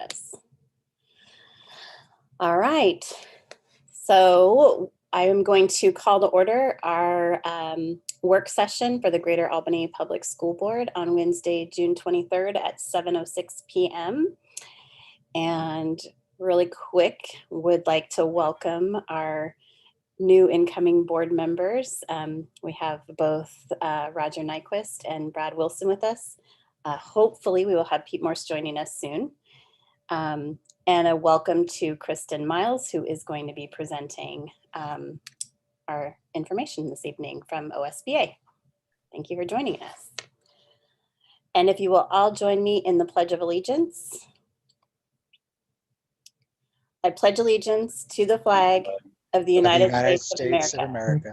process. All right, so I am going to call to order our work session for the Greater Albany Public School Board on Wednesday, June 23rd at 7:06 p.m. And really quick, would like to welcome our new incoming board members. We have both Roger Nyquist and Brad Wilson with us. Hopefully we will have Pete Morse joining us soon. And a welcome to Kristen Miles, who is going to be presenting our information this evening from OSBA. Thank you for joining us. And if you will all join me in the Pledge of Allegiance. I pledge allegiance to the flag of the United States of America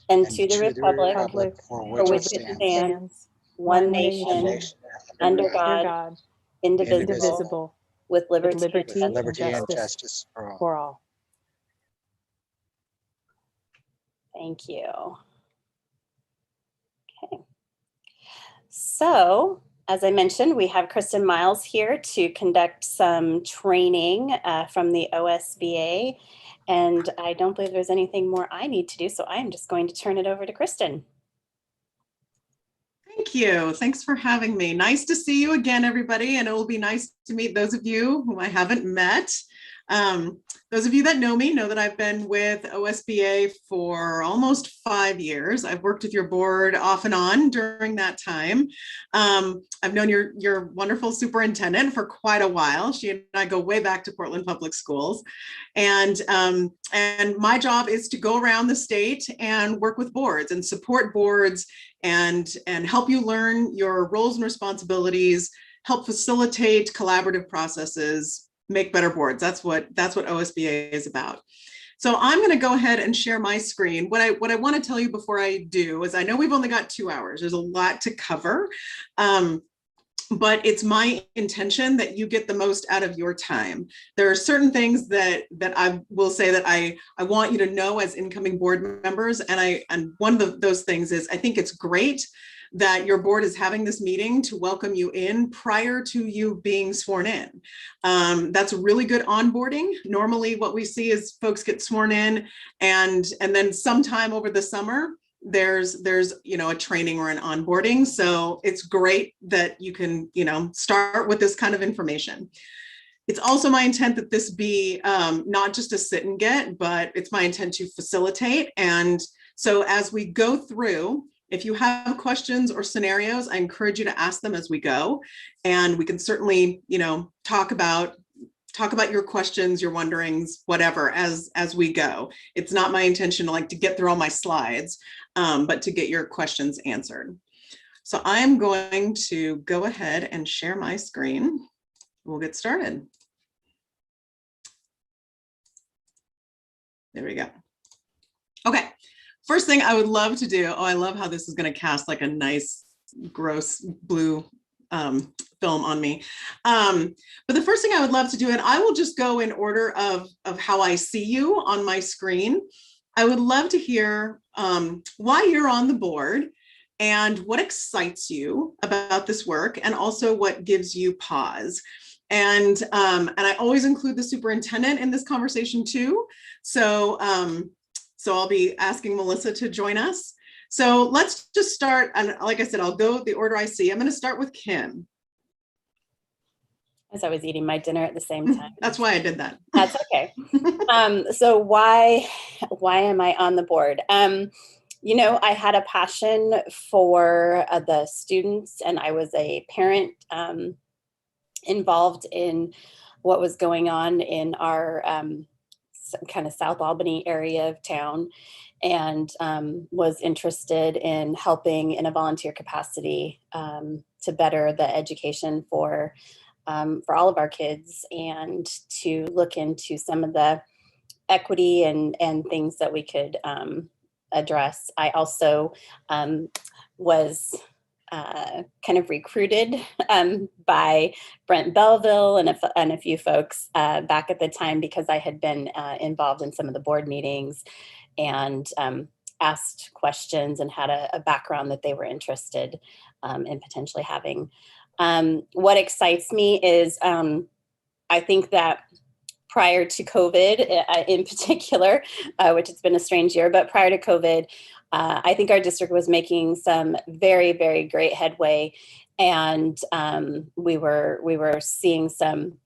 and to the republic for which it stands, one nation, under God, indivisible, with liberty and justice for all. Thank you. Okay. So, as I mentioned, we have Kristen Miles here to conduct some training from the OSBA, and I don't believe there's anything more I need to do, so I am just going to turn it over to Kristen. Thank you. Thanks for having me. Nice to see you again, everybody, and it will be nice to meet those of you whom I haven't met. Those of you that know me know that I've been with OSBA for almost 5 years. I've worked with your board off and on during that time. I've known your wonderful superintendent for quite a while. She and I go way back to Portland Public Schools. And my job is to go around the state and work with boards and support boards and help you learn your roles and responsibilities, help facilitate collaborative processes, make better boards. That's what OSBA is about. So I'm going to go ahead and share my screen. What I want to tell you before I do is I know we've only got 2 hours. There's a lot to cover, but it's my intention that you get the most out of your time. There are certain things that I will say that I want you to know as incoming board members, and one of those things is I think it's great that your board is having this meeting to welcome you in prior to you being sworn in. That's really good onboarding. Normally what we see is folks get sworn in and then sometime over the summer, there's a training or an onboarding. So it's great that you can start with this kind of information. It's also my intent that this be not just a sit and get, but it's my intent to facilitate. And so as we go through, if you have questions or scenarios, I encourage you to ask them as we go, and we can certainly, talk about your questions, your wonderings, whatever, as we go. It's not my intention to get through all my slides, but to get your questions answered. So I'm going to go ahead and share my screen. We'll get started. There we go. Okay. First thing I would love to do, I love how this is going to cast like a nice, gross blue film on me. But the first thing I would love to do, and I will just go in order of how I see you on my screen. I would love to hear why you're on the board and what excites you about this work, and also what gives you pause. And I always include the superintendent in this conversation too. So I'll be asking Melissa to join us. So let's just start. And like I said, I'll go the order I see. I'm going to start with Kim. As I was eating my dinner at the same time. That's why I did that. That's okay. So why am I on the board? I had a passion for the students, and I was a parent involved in what was going on in our kind of South Albany area of town, and was interested in helping in a volunteer capacity to better the education for all of our kids, and to look into some of the equity and things that we could address. I also was kind of recruited by Brent Belleville and a few folks back at the time, because I had been involved in some of the board meetings and asked questions and had a background that they were interested in potentially having. What excites me is I think that prior to COVID in particular, which has been a strange year, but prior to COVID, I think our district was making some very, very great headway. And we were seeing some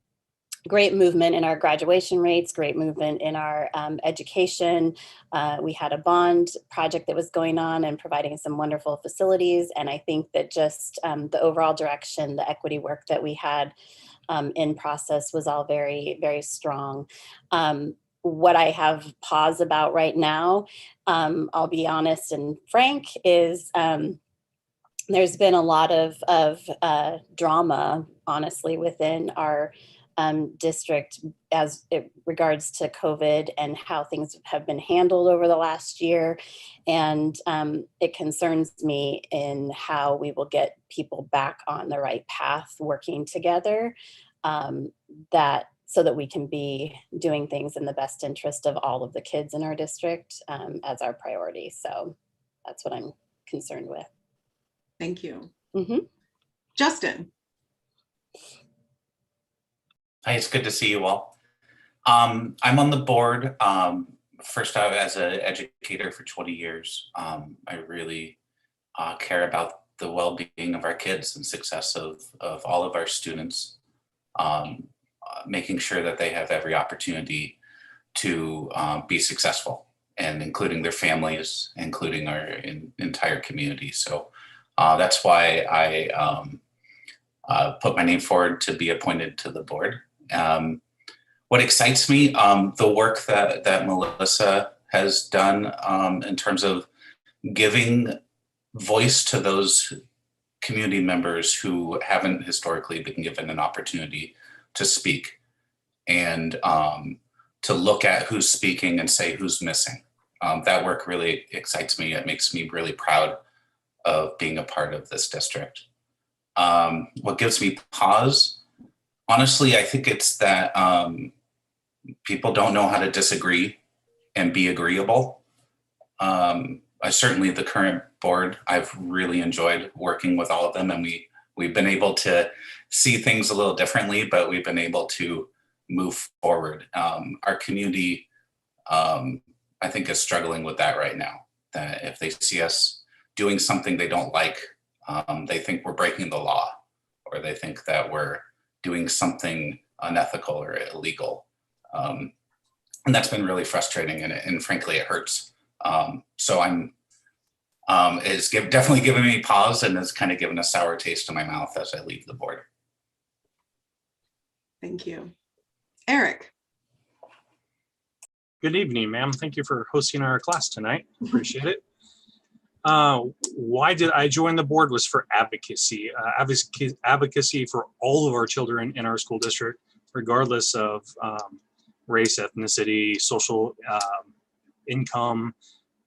great movement in our graduation rates, great movement in our education. We had a bond project that was going on and providing some wonderful facilities. And I think that just the overall direction, the equity work that we had in process was all very, very strong. What I have pause about right now, I'll be honest and frank, is there's been a lot of drama, honestly, within our district as it regards to COVID and how things have been handled over the last year. And it concerns me in how we will get people back on the right path working together, so that we can be doing things in the best interest of all of the kids in our district as our priority. So that's what I'm concerned with. Thank you. Mm-hmm. Justin. Hi, it's good to see you all. I'm on the board, first out as an educator for 20 years. I really care about the well-being of our kids and success of all of our students, making sure that they have every opportunity to be successful, and including their families, including our entire community. So that's why I put my name forward to be appointed to the board. What excites me, the work that Melissa has done in terms of giving voice to those community members who haven't historically been given an opportunity to speak, and to look at who's speaking and say who's missing. That work really excites me. It makes me really proud of being a part of this district. What gives me pause? Honestly, I think it's that people don't know how to disagree and be agreeable. Certainly the current board, I've really enjoyed working with all of them, and we've been able to see things a little differently, but we've been able to move forward. Our community, I think, is struggling with that right now, that if they see us doing something they don't like, they think we're breaking the law, or they think that we're doing something unethical or illegal. And that's been really frustrating, and frankly, it hurts. So it's definitely given me pause, and has kind of given a sour taste in my mouth as I leave the board. Thank you. Eric. Good evening, ma'am. Thank you for hosting our class tonight. Appreciate it. Why did I join the board? Was for advocacy. Advocacy for all of our children in our school district, regardless of race, ethnicity, social income,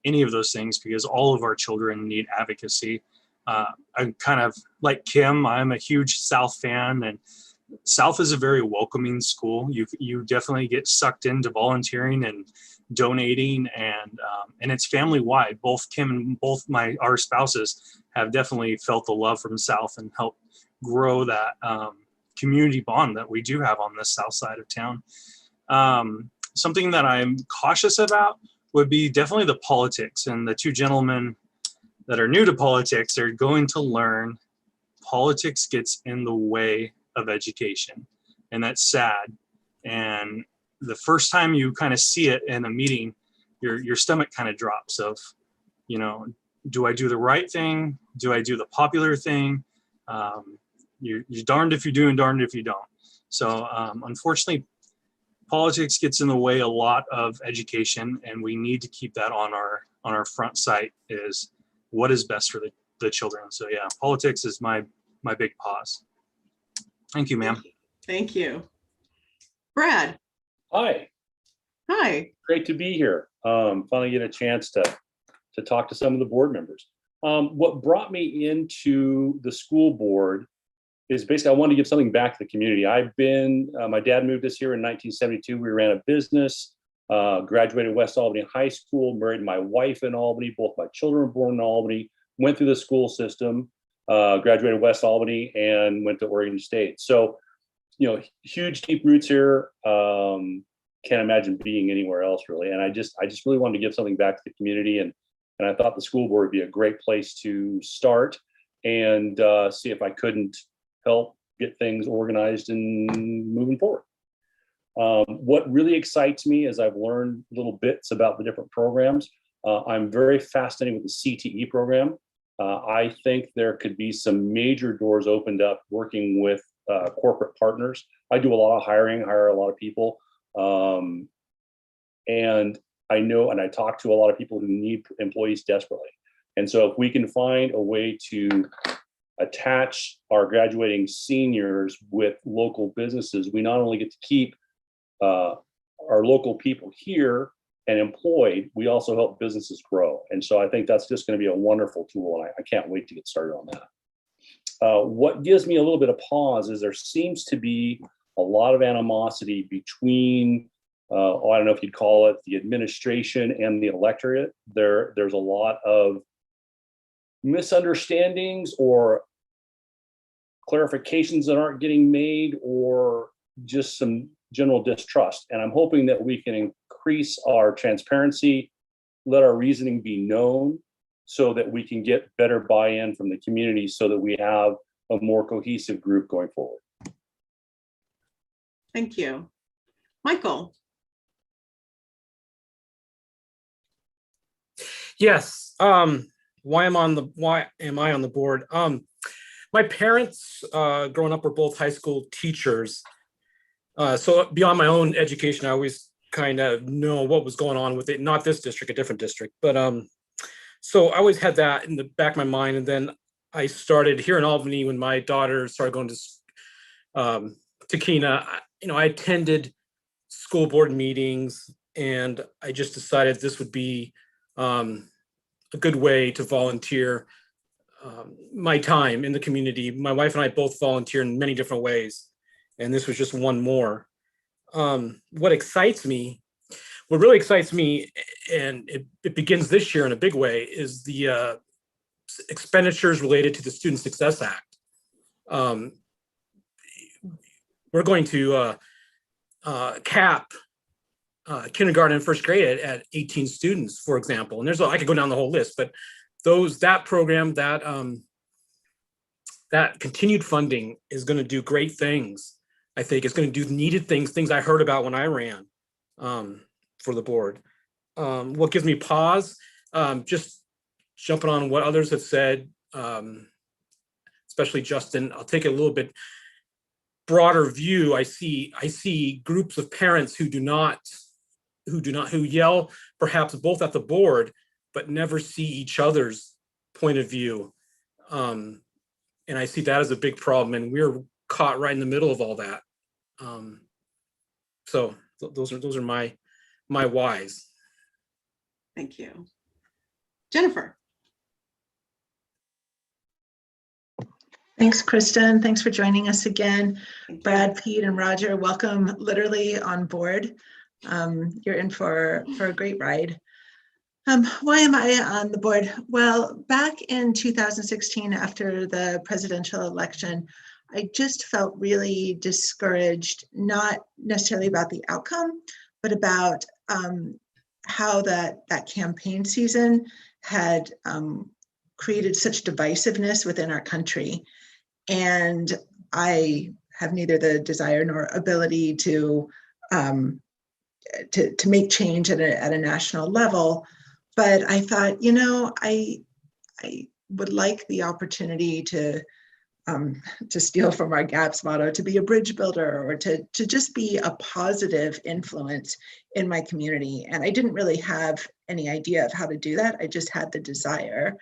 any of those things, because all of our children need advocacy. I'm kind of like Kim, I'm a huge South fan, and South is a very welcoming school. You definitely get sucked into volunteering and donating, and it's family wide. Both Kim and both our spouses have definitely felt the love from South and helped grow that community bond that we do have on the South side of town. Something that I'm cautious about would be definitely the politics, and the two gentlemen that are new to politics are going to learn politics gets in the way of education, and that's sad. And the first time you kind of see it in a meeting, your stomach kind of drops of, do I do the right thing? Do I do the popular thing? You're darned if you do and darned if you don't. So unfortunately, politics gets in the way a lot of education, and we need to keep that on our front sight, is what is best for the children. So yeah, politics is my big pause. Thank you, ma'am. Thank you. Brad. Hi. Hi. Great to be here. Finally get a chance to talk to some of the board members. What brought me into the school board is basically I wanted to give something back to the community. My dad moved us here in 1972. We ran a business, graduated West Albany High School, married my wife in Albany. Both my children were born in Albany, went through the school system, graduated West Albany, and went to Oregon State. So huge deep roots here. Can't imagine being anywhere else really. And I just really wanted to give something back to the community, and I thought the school board would be a great place to start and see if I couldn't help get things organized and moving forward. What really excites me is I've learned little bits about the different programs. I'm very fascinated with the CTE program. I think there could be some major doors opened up working with corporate partners. I do a lot of hiring, hire a lot of people. And I know, and I talk to a lot of people who need employees desperately. And so if we can find a way to attach our graduating seniors with local businesses, we not only get to keep our local people here and employed, we also help businesses grow. And so I think that's just going to be a wonderful tool, and I can't wait to get started on that. What gives me a little bit of pause is there seems to be a lot of animosity between, I don't know if you'd call it the administration and the electorate. There's a lot of misunderstandings or clarifications that aren't getting made, or just some general distrust. And I'm hoping that we can increase our transparency, let our reasoning be known, so that we can get better buy-in from the community, so that we have a more cohesive group going forward. Thank you. Michael. Yes. Why am I on the board? My parents, growing up, were both high school teachers. So beyond my own education, I always kind of know what was going on with it. Not this district, a different district. But so I always had that in the back of my mind. And then I started here in Albany when my daughter started going to Keena. I attended school board meetings, and I just decided this would be a good way to volunteer my time in the community. My wife and I both volunteer in many different ways, and this was just one more. What really excites me, and it begins this year in a big way, is the expenditures related to the Student Success Act. We're going to cap kindergarten and first grade at 18 students, for example. And I could go down the whole list, but that program, that continued funding is going to do great things. I think it's going to do needed things I heard about when I ran for the board. What gives me pause, just jumping on what others have said, especially Justin, I'll take a little bit broader view. I see groups of parents who yell perhaps both at the board, but never see each other's point of view. And I see that as a big problem, and we're caught right in the middle of all that. So those are my whys. Thank you. Jennifer. Thanks, Kristen. Thanks for joining us again. Brad, Pete, and Roger, welcome literally on board. You're in for a great ride. Why am I on the board? Well, back in 2016, after the presidential election, I just felt really discouraged, not necessarily about the outcome, but about how that campaign season had created such divisiveness within our country. And I have neither the desire nor ability to make change at a national level. But I thought, I would like the opportunity to steal from our GAPS motto, to be a bridge builder, or to just be a positive influence in my community. And I didn't really have any idea of how to do that. I just had the desire.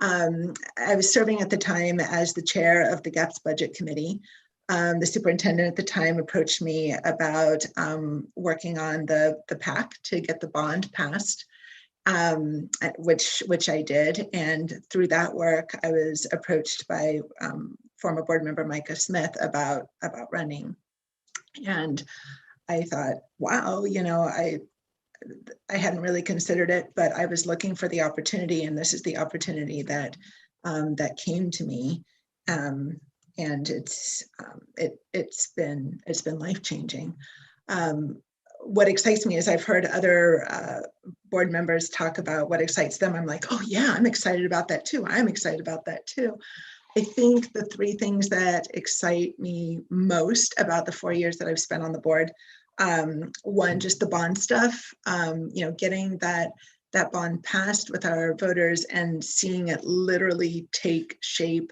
I was serving at the time as the chair of the GAPS budget committee. The superintendent at the time approached me about working on the PAC to get the bond passed, which I did. And through that work, I was approached by former board member Micah Smith about running. And I thought, wow, I hadn't really considered it, but I was looking for the opportunity, and this is the opportunity that came to me. and it's been life-changing. What excites me is I've heard other board members talk about what excites them. I'm like, oh yeah, I'm excited about that too. I'm excited about that too. I think the three things that excite me most about the 4 years that I've spent on the board, one, just the bond stuff, getting that bond passed with our voters and seeing it literally take shape.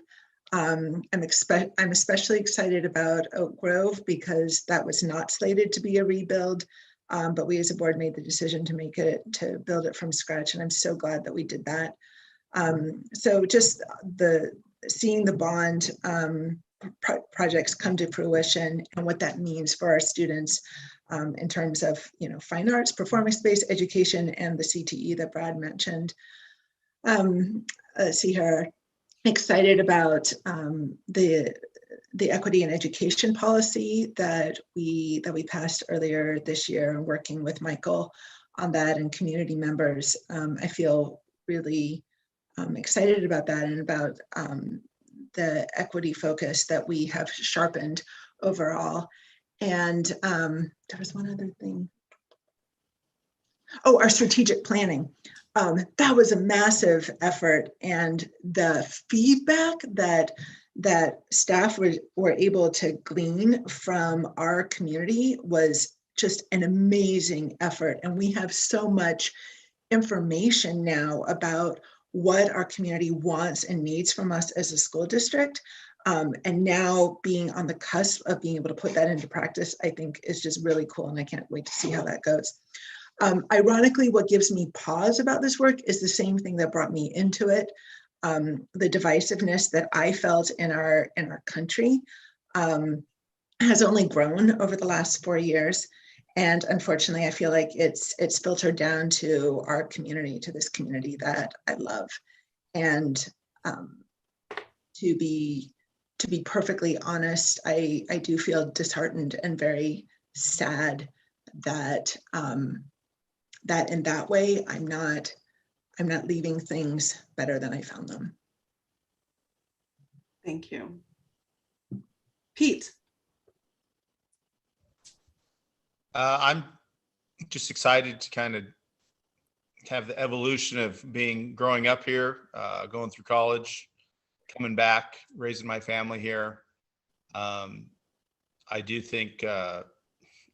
I'm especially excited about Oak Grove because that was not slated to be a rebuild, but we as a board made the decision to build it from scratch, and I'm so glad that we did that. So just seeing the bond projects come to fruition and what that means for our students in terms of fine arts, performance-based education, and the CTE that Brad mentioned. Let's see here. Excited about the equity and education policy that we passed earlier this year, and working with Michael on that and community members. I feel really excited about that and about the equity focus that we have sharpened overall. And there was one other thing. Oh, our strategic planning. That was a massive effort, and the feedback that staff were able to glean from our community was just an amazing effort. And we have so much information now about what our community wants and needs from us as a school district. And now being on the cusp of being able to put that into practice, I think is just really cool. And I can't wait to see how that goes. Ironically, what gives me pause about this work is the same thing that brought me into it. The divisiveness that I felt in our country has only grown over the last 4 years. And unfortunately, I feel like it's filtered down to our community, to this community that I love. And to be perfectly honest, I do feel disheartened and very sad that that in that way, I'm not leaving things better than I found them. Thank you. Pete. I'm just excited to kind of have the evolution of growing up here, going through college, coming back, raising my family here. I do think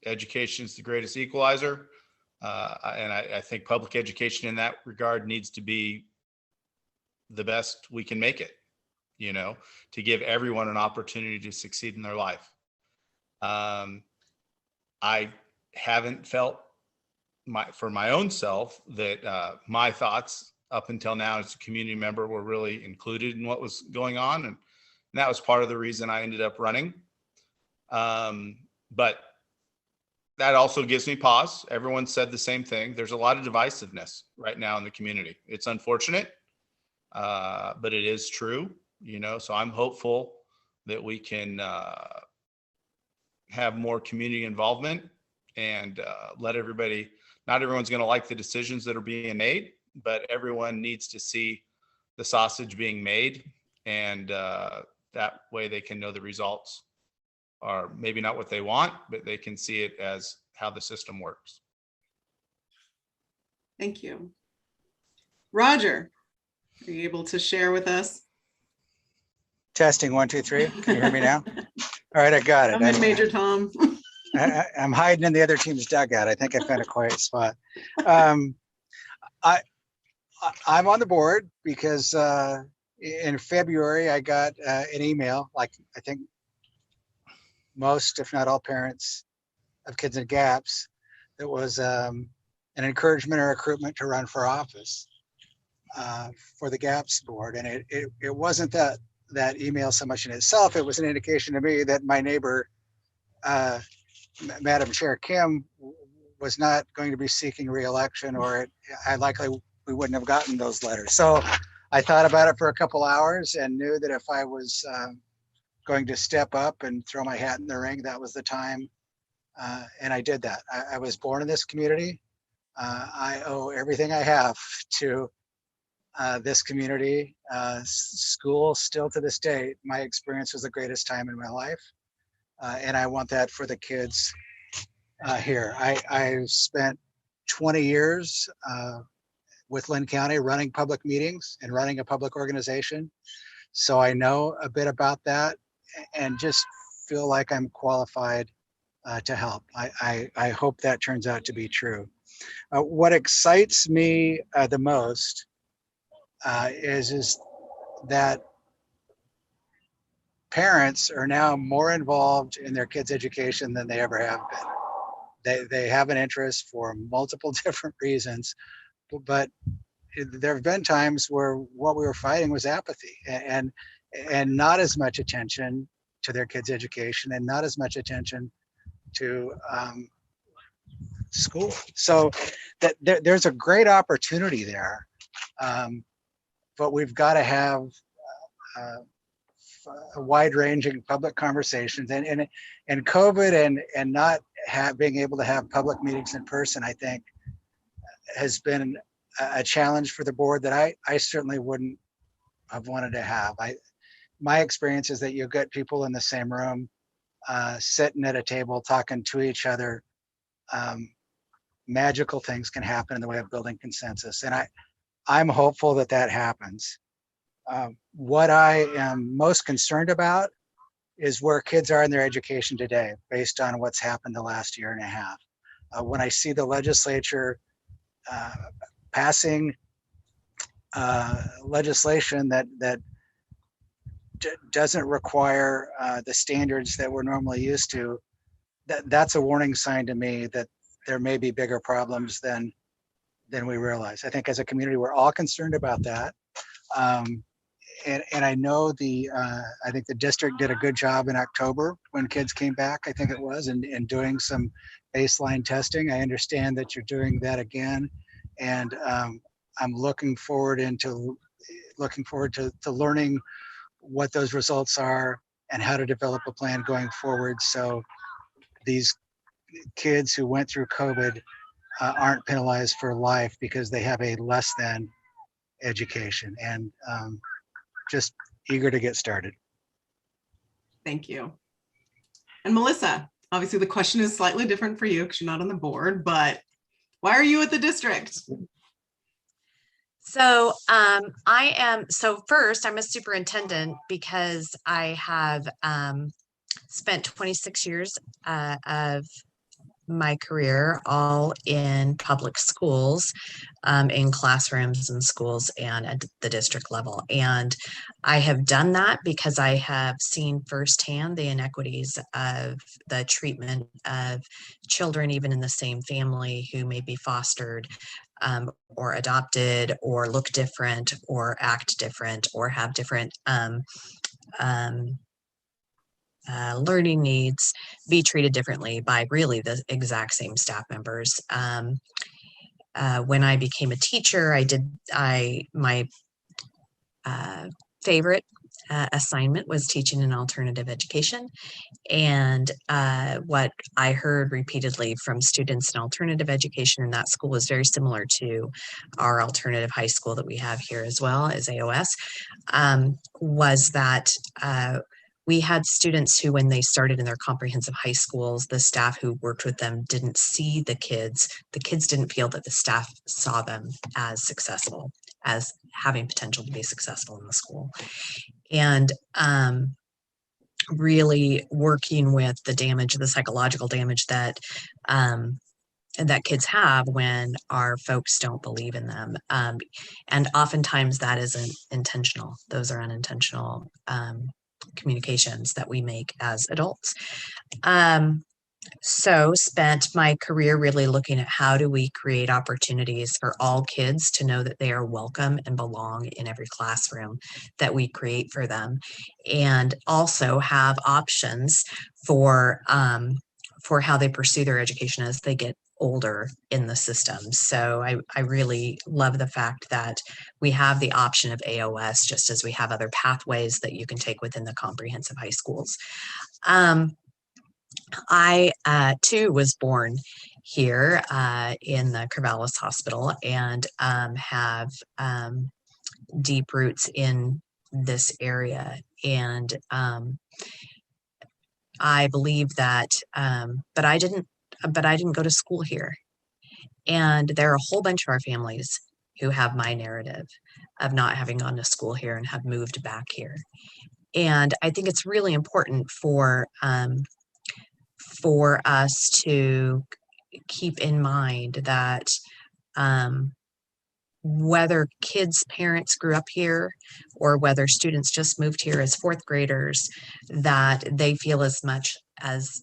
education is the greatest equalizer. And I think public education in that regard needs to be the best we can make it, to give everyone an opportunity to succeed in their life. I haven't felt for my own self that my thoughts up until now as a community member were really included in what was going on. And that was part of the reason I ended up running. But that also gives me pause. Everyone said the same thing. There's a lot of divisiveness right now in the community. It's unfortunate, but it is true, so I'm hopeful that we can have more community involvement and let everybody, not everyone's going to like the decisions that are being made, but everyone needs to see the sausage being made, and that way they can know the results are maybe not what they want, but they can see it as how the system works. Thank you. Roger, are you able to share with us? Testing 1, 2, 3. Can you hear me now? All right, I got it. I'm in Major Tom. I'm hiding in the other team's dugout. I think I found a quiet spot. I'm on the board because in February I got an email, like I think most, if not all, parents of kids in gaps, that was an encouragement or recruitment to run for office for the gaps board. And it wasn't that email so much in itself. It was an indication to me that my neighbor, Madam Chair Kim, was not going to be seeking re-election, or we wouldn't have gotten those letters. So I thought about it for a couple hours and knew that if I was going to step up and throw my hat in the ring, that was the time. And I did that. I was born in this community. I owe everything I have to this community. School, still to this day, my experience was the greatest time in my life. And I want that for the kids here. I spent 20 years with Lynn County running public meetings and running a public organization. So I know a bit about that and just feel like I'm qualified to help. I hope that turns out to be true. What excites me the most is that parents are now more involved in their kids' education than they ever have been. They have an interest for multiple different reasons, but there have been times where what we were fighting was apathy and not as much attention to their kids' education and not as much attention to school. So that there's a great opportunity there, but we've got to have wide-ranging public conversations, and COVID and not being able to have public meetings in person, I think, has been a challenge for the board that I certainly wouldn't have wanted to have. My experience is that you get people in the same room, sitting at a table, talking to each other. Magical things can happen in the way of building consensus, and I'm hopeful that that happens. What I am most concerned about is where kids are in their education today, based on what's happened the last year and a half. When I see the legislature passing legislation that doesn't require the standards that we're normally used to, that's a warning sign to me that there may be bigger problems than we realize. I think as a community, we're all concerned about that. And I know I think the district did a good job in October when kids came back, I think it was, and doing some baseline testing. I understand that you're doing that again. And I'm looking forward to learning what those results are and how to develop a plan going forward. So these kids who went through COVID aren't penalized for life because they have a less than education, and just eager to get started. Thank you. And Melissa, obviously the question is slightly different for you because you're not on the board, but why are you at the district? So first, I'm a superintendent because I have spent 26 years of my career all in public schools, in classrooms and schools and at the district level. And I have done that because I have seen firsthand the inequities of the treatment of children, even in the same family, who may be fostered or adopted or look different or act different or have different learning needs, be treated differently by really the exact same staff members. When I became a teacher, my favorite assignment was teaching an alternative education. And what I heard repeatedly from students in alternative education in that school was very similar to our alternative high school that we have here as well as AOS, was that we had students who, when they started in their comprehensive high schools, the staff who worked with them didn't see the kids. The kids didn't feel that the staff saw them as successful, as having potential to be successful in the school. And really working with the damage, the psychological damage that kids have when our folks don't believe in them. And oftentimes that isn't intentional. Those are unintentional communications that we make as adults. So spent my career really looking at how do we create opportunities for all kids to know that they are welcome and belong in every classroom that we create for them, and also have options for how they pursue their education as they get older in the system. So I really love the fact that we have the option of AOS, just as we have other pathways that you can take within the comprehensive high schools. I too was born here in the Corvallis Hospital, and have deep roots in this area. And I believe that, but I didn't go to school here. And there are a whole bunch of our families who have my narrative of not having gone to school here and have moved back here. And I think it's really important for us to keep in mind that whether kids' parents grew up here or whether students just moved here as fourth graders, that they feel as much as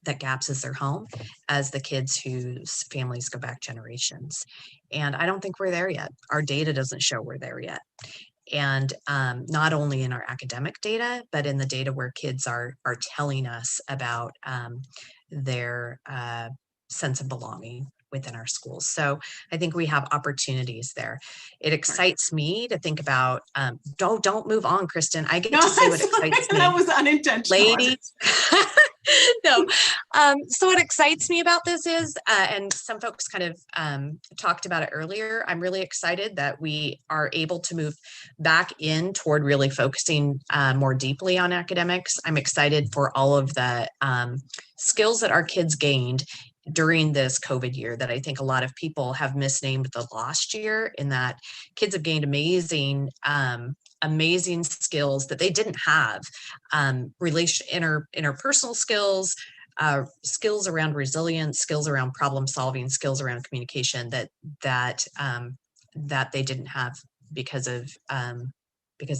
that GAPS is their home as the kids whose families go back generations. And I don't think we're there yet. Our data doesn't show we're there yet. And not only in our academic data, but in the data where kids are telling us about their sense of belonging within our schools. So I think we have opportunities there. It excites me to think about, don't move on, Kristen. I get to say what excites me. That was unintentional. Ladies. No. So what excites me about this is, and some folks kind of talked about it earlier, I'm really excited that we are able to move back in toward really focusing more deeply on academics. I'm excited for all of the skills that our kids gained during this COVID year that I think a lot of people have misnamed the lost year, in that kids have gained amazing skills that they didn't have, interpersonal skills, skills around resilience, skills around problem solving, skills around communication that they didn't have because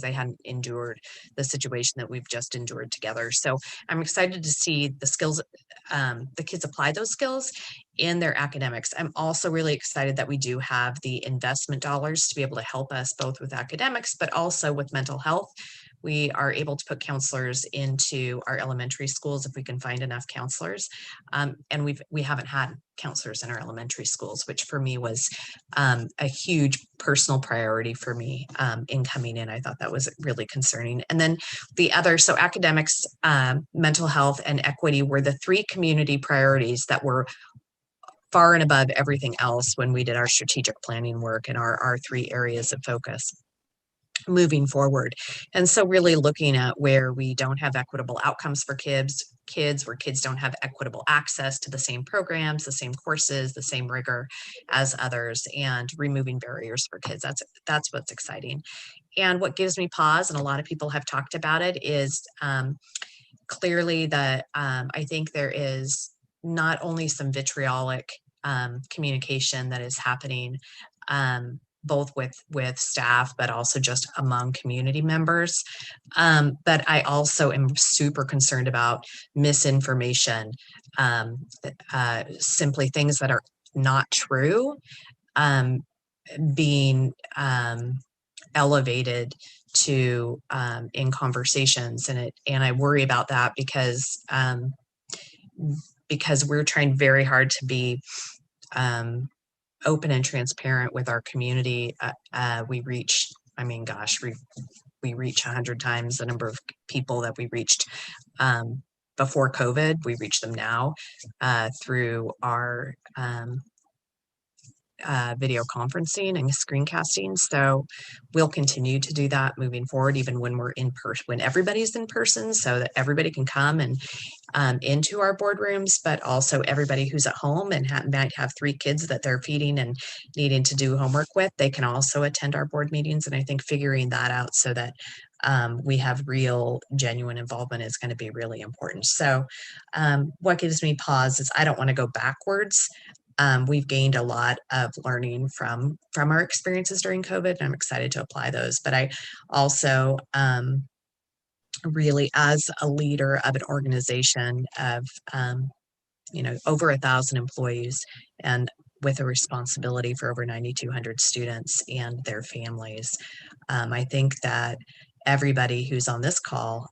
they hadn't endured the situation that we've just endured together. So I'm excited to see the skills, the kids apply those skills in their academics. I'm also really excited that we do have the investment dollars to be able to help us both with academics, but also with mental health. We are able to put counselors into our elementary schools if we can find enough counselors. And we haven't had counselors in our elementary schools, which for me was a huge personal priority for me in coming in. I thought that was really concerning. And then the other, so academics, mental health, and equity were the three community priorities that were far and above everything else when we did our strategic planning work and our three areas of focus moving forward. And so really looking at where we don't have equitable outcomes for kids, where kids don't have equitable access to the same programs, the same courses, the same rigor as others, and removing barriers for kids. That's what's exciting. And what gives me pause, and a lot of people have talked about it, is clearly that I think there is not only some vitriolic communication that is happening, both with staff, but also just among community members. But I also am super concerned about misinformation, simply things that are not true, being elevated to in conversations, and I worry about that because we're trying very hard to be open and transparent with our community. We reach, we reach 100 times the number of people that we reached before COVID. We reach them now through our video conferencing and screencasting. So we'll continue to do that moving forward, even when we're in person, when everybody's in person, so that everybody can come and into our boardrooms, but also everybody who's at home and might have 3 kids that they're feeding and needing to do homework with, they can also attend our board meetings. And I think figuring that out so that we have real, genuine involvement is going to be really important. So what gives me pause is I don't want to go backwards. We've gained a lot of learning from our experiences during COVID, and I'm excited to apply those. But I also really, as a leader of an organization of over 1,000 employees and with a responsibility for over 9,200 students and their families, I think that everybody who's on this call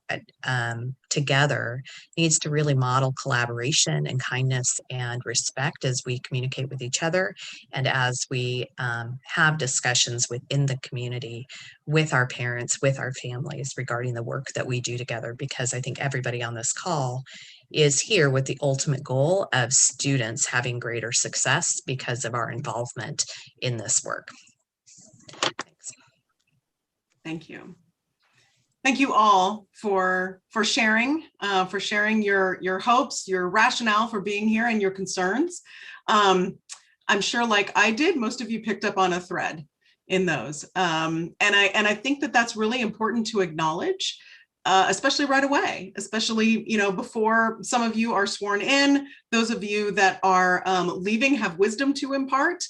together needs to really model collaboration and kindness and respect as we communicate with each other and as we have discussions within the community with our parents, with our families regarding the work that we do together, because I think everybody on this call is here with the ultimate goal of students having greater success because of our involvement in this work. Thanks. Thank you. Thank you all for sharing your hopes, your rationale for being here, and your concerns. I'm sure, like I did, most of you picked up on a thread in those, and I think that that's really important to acknowledge, especially right away, especially before some of you are sworn in. Those of you that are leaving have wisdom to impart.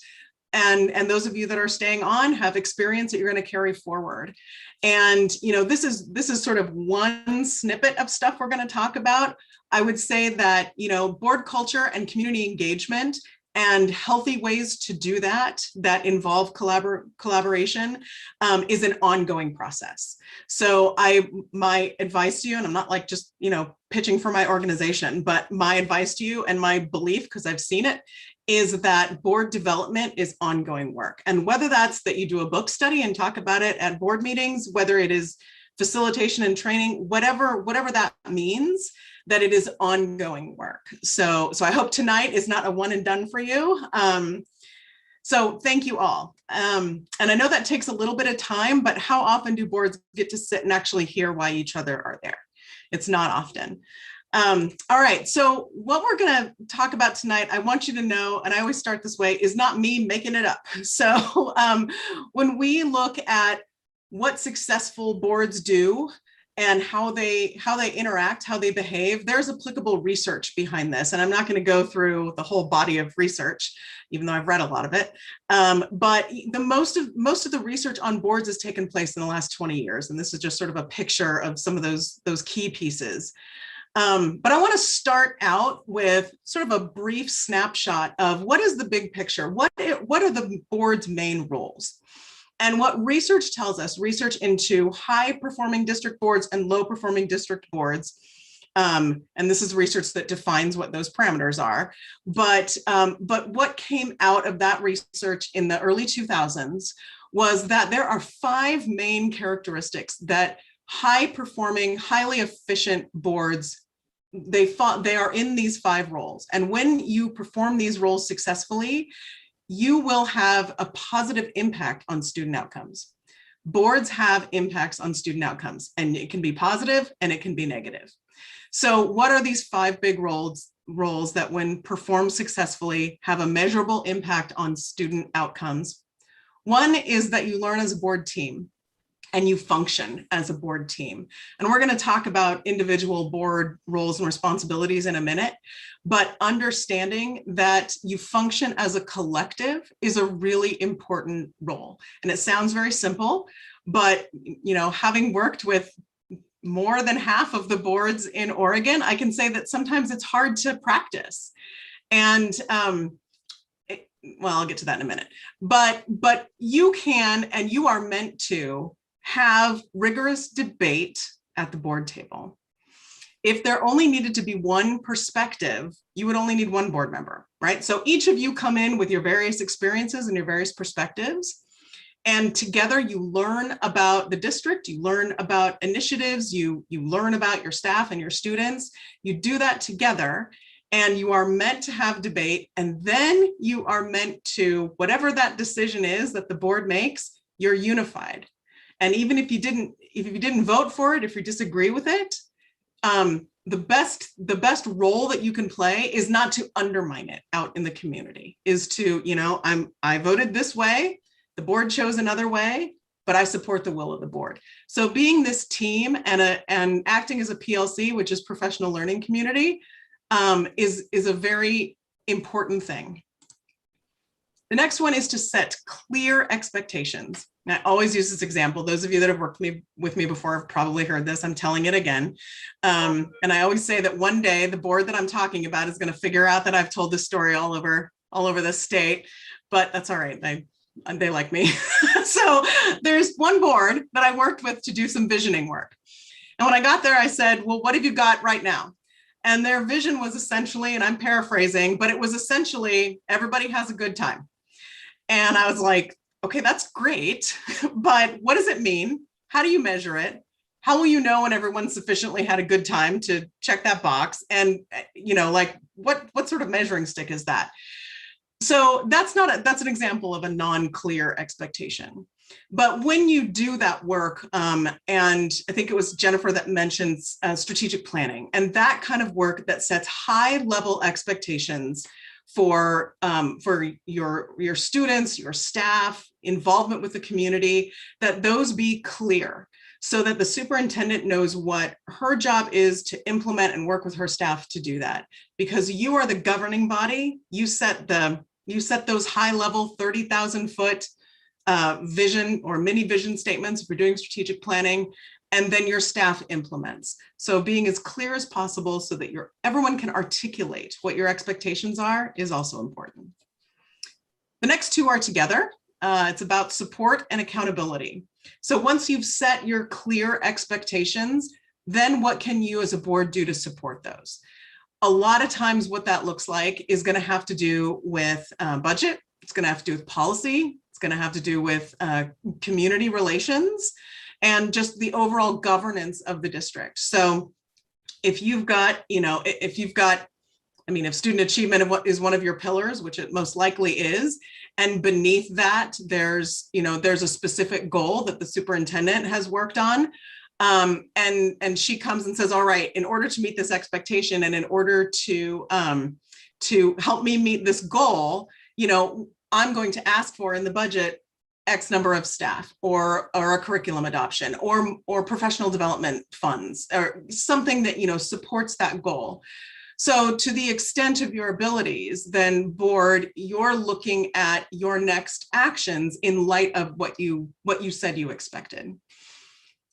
And those of you that are staying on have experience that you're going to carry forward. And this is sort of one snippet of stuff we're going to talk about. I would say that board culture and community engagement and healthy ways to do that involve collaboration is an ongoing process. So my advice to you, and I'm not like just pitching for my organization, but my advice to you and my belief, because I've seen it, is that board development is ongoing work. And whether that's that you do a book study and talk about it at board meetings, whether it is facilitation and training, whatever that means, that it is ongoing work. So I hope tonight is not a one and done for you. So thank you all. And I know that takes a little bit of time, but how often do boards get to sit and actually hear why each other are there? It's not often. All right, so what we're going to talk about tonight, I want you to know, and I always start this way, is not me making it up. So when we look at what successful boards do and how they interact, how they behave, there's applicable research behind this. And I'm not going to go through the whole body of research, even though I've read a lot of it. But most of the research on boards has taken place in the last 20 years. And this is just sort of a picture of some of those key pieces. But I want to start out with sort of a brief snapshot of what is the big picture? What are the board's main roles? And what research tells us, research into high-performing district boards and low-performing district boards, and this is research that defines what those parameters are, but what came out of that research in the early 2000s was that there are 5 main characteristics that high-performing, highly efficient boards, they are in these 5 roles. And when you perform these roles successfully, you will have a positive impact on student outcomes. Boards have impacts on student outcomes, and it can be positive and it can be negative. So what are these 5 big roles that when performed successfully have a measurable impact on student outcomes? One is that you learn as a board team and you function as a board team. And we're going to talk about individual board roles and responsibilities in a minute, but understanding that you function as a collective is a really important role. And it sounds very simple, but having worked with more than half of the boards in Oregon, I can say that sometimes it's hard to practice. And well, I'll get to that in a minute, but you can, and you are meant to have rigorous debate at the board table. If there only needed to be one perspective, you would only need one board member, right? So each of you come in with your various experiences and your various perspectives, and together you learn about the district, you learn about initiatives, you learn about your staff and your students. You do that together, and you are meant to have debate, and then you are meant to, whatever that decision is that the board makes, you're unified. And even if you didn't vote for it, if you disagree with it, the best role that you can play is not to undermine it out in the community, is to, I voted this way, the board chose another way, but I support the will of the board. So being this team and acting as a PLC, which is professional learning community, is a very important thing. The next one is to set clear expectations. And I always use this example. Those of you that have worked with me before have probably heard this. I'm telling it again. And I always say that one day the board that I'm talking about is going to figure out that I've told this story all over the state, but that's all right. They like me. So there's one board that I worked with to do some visioning work. And when I got there, I said, well, what have you got right now? And their vision was essentially, and I'm paraphrasing, but it was essentially, everybody has a good time. And I was like, okay, that's great, but what does it mean? How do you measure it? How will you know when everyone sufficiently had a good time to check that box? And what sort of measuring stick is that? So that's an example of a non-clear expectation. But when you do that work, and I think it was Jennifer that mentioned strategic planning, and that kind of work that sets high level expectations for your students, your staff, involvement with the community, that those be clear so that the superintendent knows what her job is to implement and work with her staff to do that. Because you are the governing body, you set those high level 30,000 foot vision or mini vision statements if you're doing strategic planning, and then your staff implements. So being as clear as possible so that everyone can articulate what your expectations are is also important. The next two are together. It's about support and accountability. So once you've set your clear expectations, then what can you as a board do to support those? A lot of times what that looks like is going to have to do with budget. It's going to have to do with policy. It's going to have to do with community relations and just the overall governance of the district. So if you've got, if student achievement is one of your pillars, which it most likely is, and beneath that, there's a specific goal that the superintendent has worked on, and she comes and says, all right, in order to meet this expectation and in order to help me meet this goal, I'm going to ask for in the budget X number of staff or a curriculum adoption or professional development funds or something that supports that goal. So to the extent of your abilities, then board, you're looking at your next actions in light of what you said you expected.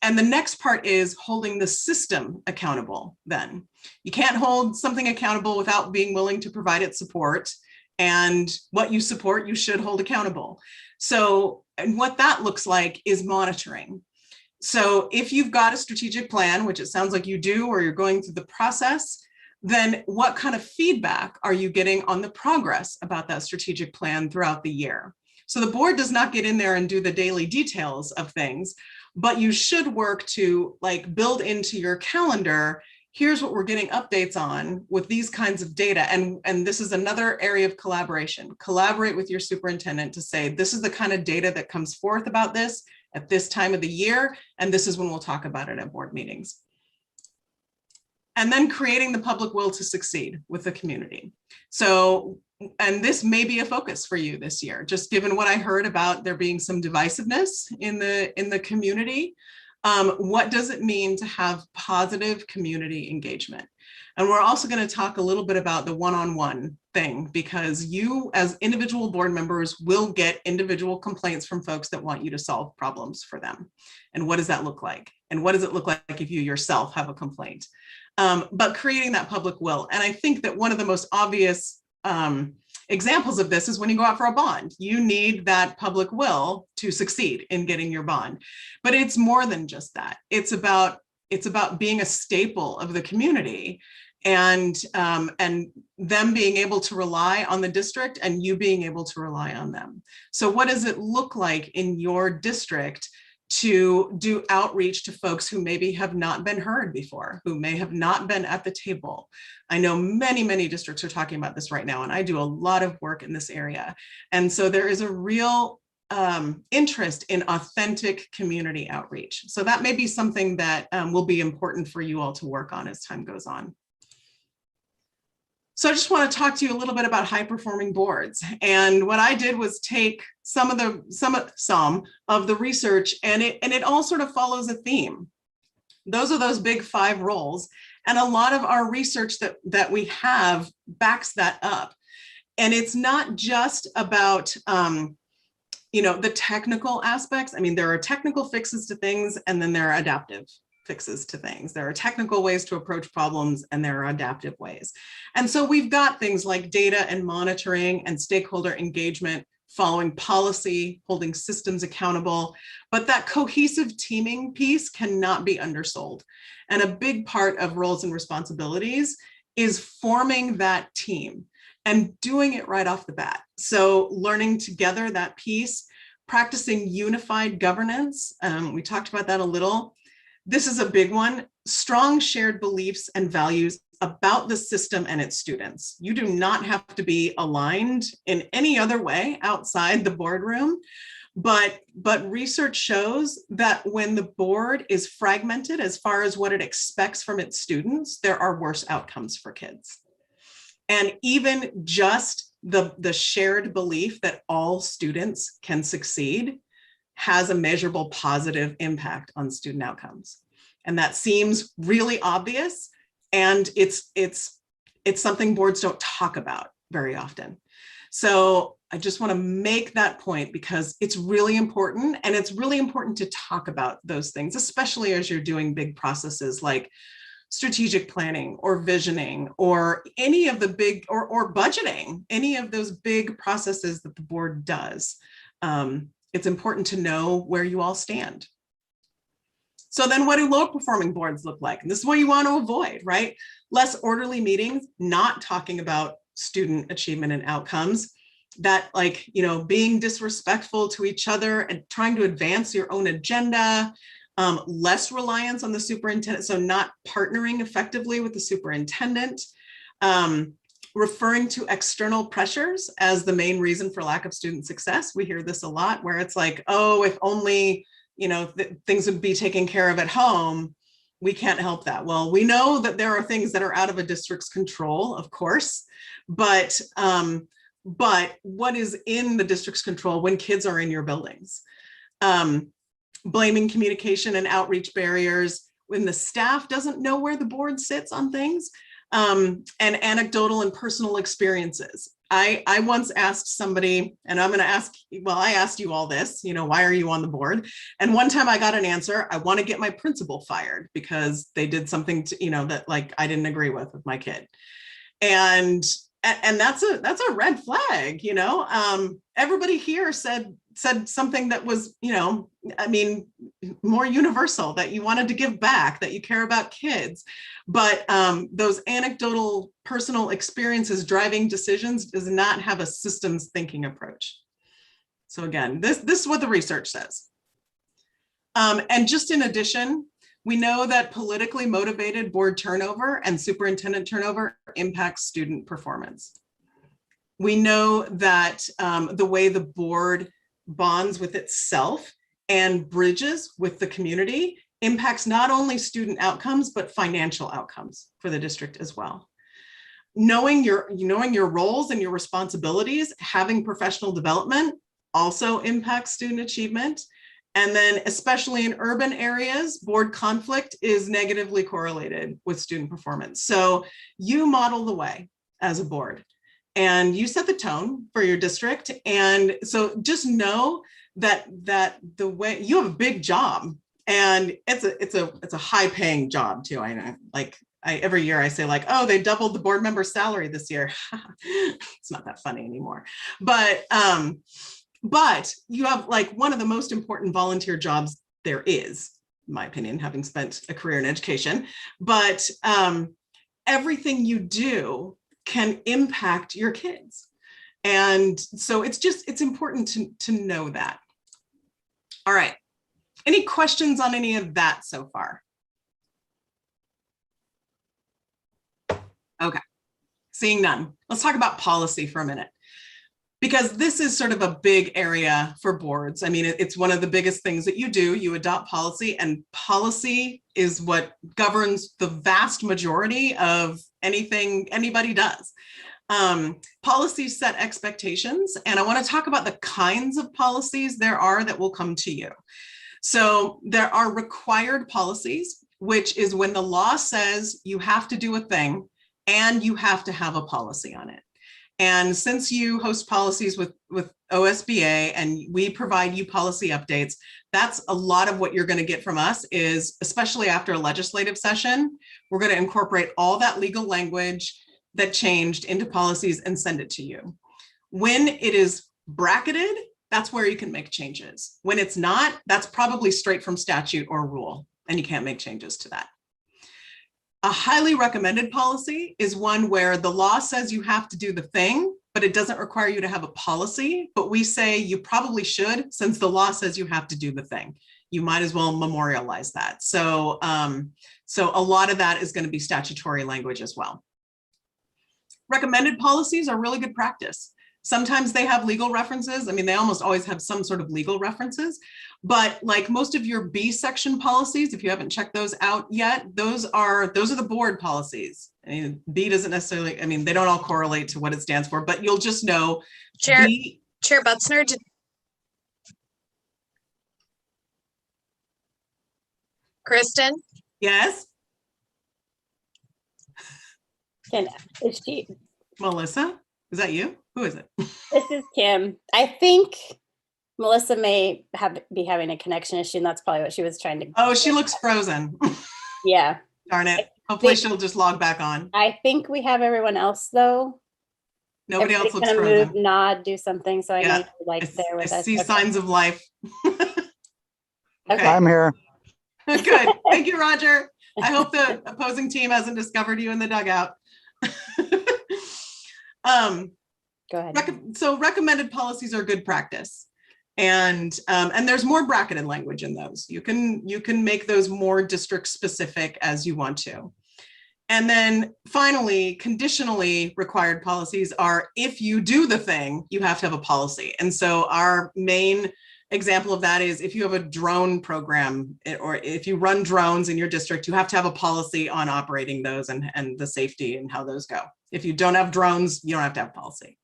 And the next part is holding the system accountable. Then you can't hold something accountable without being willing to provide its support, and what you support, you should hold accountable. So, and what that looks like is monitoring. So if you've got a strategic plan, which it sounds like you do, or you're going through the process, then what kind of feedback are you getting on the progress about that strategic plan throughout the year? So the board does not get in there and do the daily details of things, but you should work to build into your calendar, here's what we're getting updates on with these kinds of data. And this is another area of collaboration. Collaborate with your superintendent to say, this is the kind of data that comes forth about this at this time of the year, and this is when we'll talk about it at board meetings. And then creating the public will to succeed with the community. So, and this may be a focus for you this year, just given what I heard about there being some divisiveness in the community. What does it mean to have positive community engagement? And we're also going to talk a little bit about the one-on-one thing, because you as individual board members will get individual complaints from folks that want you to solve problems for them. And what does that look like? And what does it look like if you yourself have a complaint? But creating that public will. And I think that one of the most obvious examples of this is when you go out for a bond. You need that public will to succeed in getting your bond. But it's more than just that. It's about being a staple of the community, and them being able to rely on the district and you being able to rely on them. So what does it look like in your district to do outreach to folks who maybe have not been heard before, who may have not been at the table? I know many, many districts are talking about this right now, and I do a lot of work in this area. And so there is a real interest in authentic community outreach. So that may be something that will be important for you all to work on as time goes on. So I just want to talk to you a little bit about high performing boards. And what I did was take some of the research, and it all sort of follows a theme. Those are those big 5 roles. And a lot of our research that we have backs that up. And it's not just about, the technical aspects. I mean, there are technical fixes to things, and then there are adaptive fixes to things. There are technical ways to approach problems, and there are adaptive ways. And so we've got things like data and monitoring and stakeholder engagement, following policy, holding systems accountable, but that cohesive teaming piece cannot be undersold. And a big part of roles and responsibilities is forming that team and doing it right off the bat. So learning together that piece, practicing unified governance. We talked about that a little. This is a big one. Strong shared beliefs and values about the system and its students. You do not have to be aligned in any other way outside the boardroom, But research shows that when the board is fragmented as far as what it expects from its students, there are worse outcomes for kids. And even just the shared belief that all students can succeed has a measurable positive impact on student outcomes. And that seems really obvious. And it's something boards don't talk about very often. So I just want to make that point because it's really important, and it's really important to talk about those things, especially as you're doing big processes like strategic planning or visioning or any of the big, or budgeting, any of those big processes that the board does. It's important to know where you all stand. So then what do low performing boards look like? And this is what you want to avoid, right? Less orderly meetings, not talking about student achievement and outcomes, that like, you know, being disrespectful to each other and trying to advance your own agenda, less reliance on the superintendent, so not partnering effectively with the superintendent, referring to external pressures as the main reason for lack of student success. We hear this a lot where it's like, oh, if only, you know, things would be taken care of at home, we can't help that. Well, we know that there are things that are out of a district's control, of course, but what is in the district's control when kids are in your buildings? Blaming communication and outreach barriers when the staff doesn't know where the board sits on things, and anecdotal and personal experiences. I once asked somebody, and I'm going to ask, well, I asked you all this, you know, why are you on the board? And one time I got an answer, I want to get my principal fired because they did something to, you know, that like I didn't agree with my kid. And that's a red flag, you know. Everybody here said something that was, you know, I mean, more universal, that you wanted to give back, that you care about kids. But those anecdotal personal experiences driving decisions does not have a systems thinking approach. So again, this is what the research says. And just in addition, we know that politically motivated board turnover and superintendent turnover impacts student performance. We know that the way the board bonds with itself and bridges with the community impacts not only student outcomes, but financial outcomes for the district as well. Knowing your roles and your responsibilities, having professional development also impacts student achievement. And then especially in urban areas, board conflict is negatively correlated with student performance. So you model the way as a board and you set the tone for your district. And so just know that the way you have a big job, and it's a high paying job too. I know, like every year I say like, oh, they doubled the board member salary this year. It's not that funny anymore. But you have like one of the most important volunteer jobs there is, in my opinion, having spent a career in education. But everything you do can impact your kids. And so it's important to know that. All right. Any questions on any of that so far? Okay. Seeing none. Let's talk about policy for a minute, because this is sort of a big area for boards. I mean, it's one of the biggest things that you do. You adopt policy, and policy is what governs the vast majority of anything anybody does. Policies set expectations, and I want to talk about the kinds of policies there are that will come to you. So there are required policies, which is when the law says you have to do a thing and you have to have a policy on it. And since you host policies with OSBA and we provide you policy updates, that's a lot of what you're going to get from us is, especially after a legislative session, we're going to incorporate all that legal language that changed into policies and send it to you. When it is bracketed, that's where you can make changes. When it's not, that's probably straight from statute or rule, and you can't make changes to that. A highly recommended policy is one where the law says you have to do the thing, but it doesn't require you to have a policy, but we say you probably should, since the law says you have to do the thing. You might as well memorialize that. So a lot of that is going to be statutory language as well. Recommended policies are really good practice. Sometimes they have legal references. I mean, they almost always have some sort of legal references, but like most of your B section policies, if you haven't checked those out yet, those are the board policies. I mean, B doesn't necessarily, I mean, they don't all correlate to what it stands for, but you'll just know. Chair B, Butzner, Kristen? yes, Is she? Melissa, is that you? Who is it? This is Kim. I think Melissa may be having a connection issue, and that's probably what she was trying to. Oh, she looks frozen. Yeah. Darn it. Hopefully she'll just log back on. I think we have everyone else though. Nobody else looks gonna frozen. move, nod, do something. So I Yeah. know you're like there with I us. see Okay. signs of life. Okay. I'm here. Good. Thank you, Roger. I hope the opposing team hasn't discovered you in the dugout. Go ahead. So recommended policies are good practice. And there's more bracketed language in those. You can make those more district specific as you want to. And then finally, conditionally required policies are, if you do the thing, you have to have a policy. And so our main example of that is if you have a drone program, or if you run drones in your district, you have to have a policy on operating those and the safety and how those go. If you don't have drones, you don't have to have policy.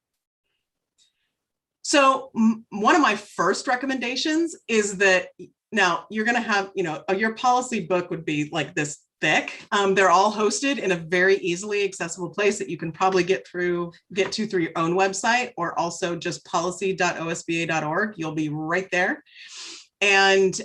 So one of my first recommendations is that now you're going to have, your policy book would be like this thick. They're all hosted in a very easily accessible place that you can probably get to through your own website, or also just policy.osba.org. You'll be right there. And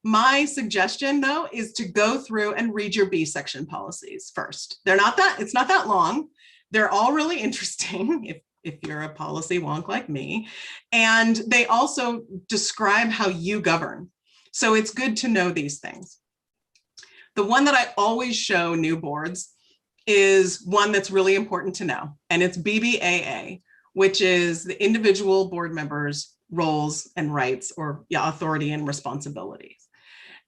my suggestion though is to go through and read your B section policies first. It's not that long. They're all really interesting if you're a policy wonk like me. And they also describe how you govern. So it's good to know these things. The one that I always show new boards is one that's really important to know, and it's BBAA, which is the individual board members' roles and rights, or authority and responsibilities.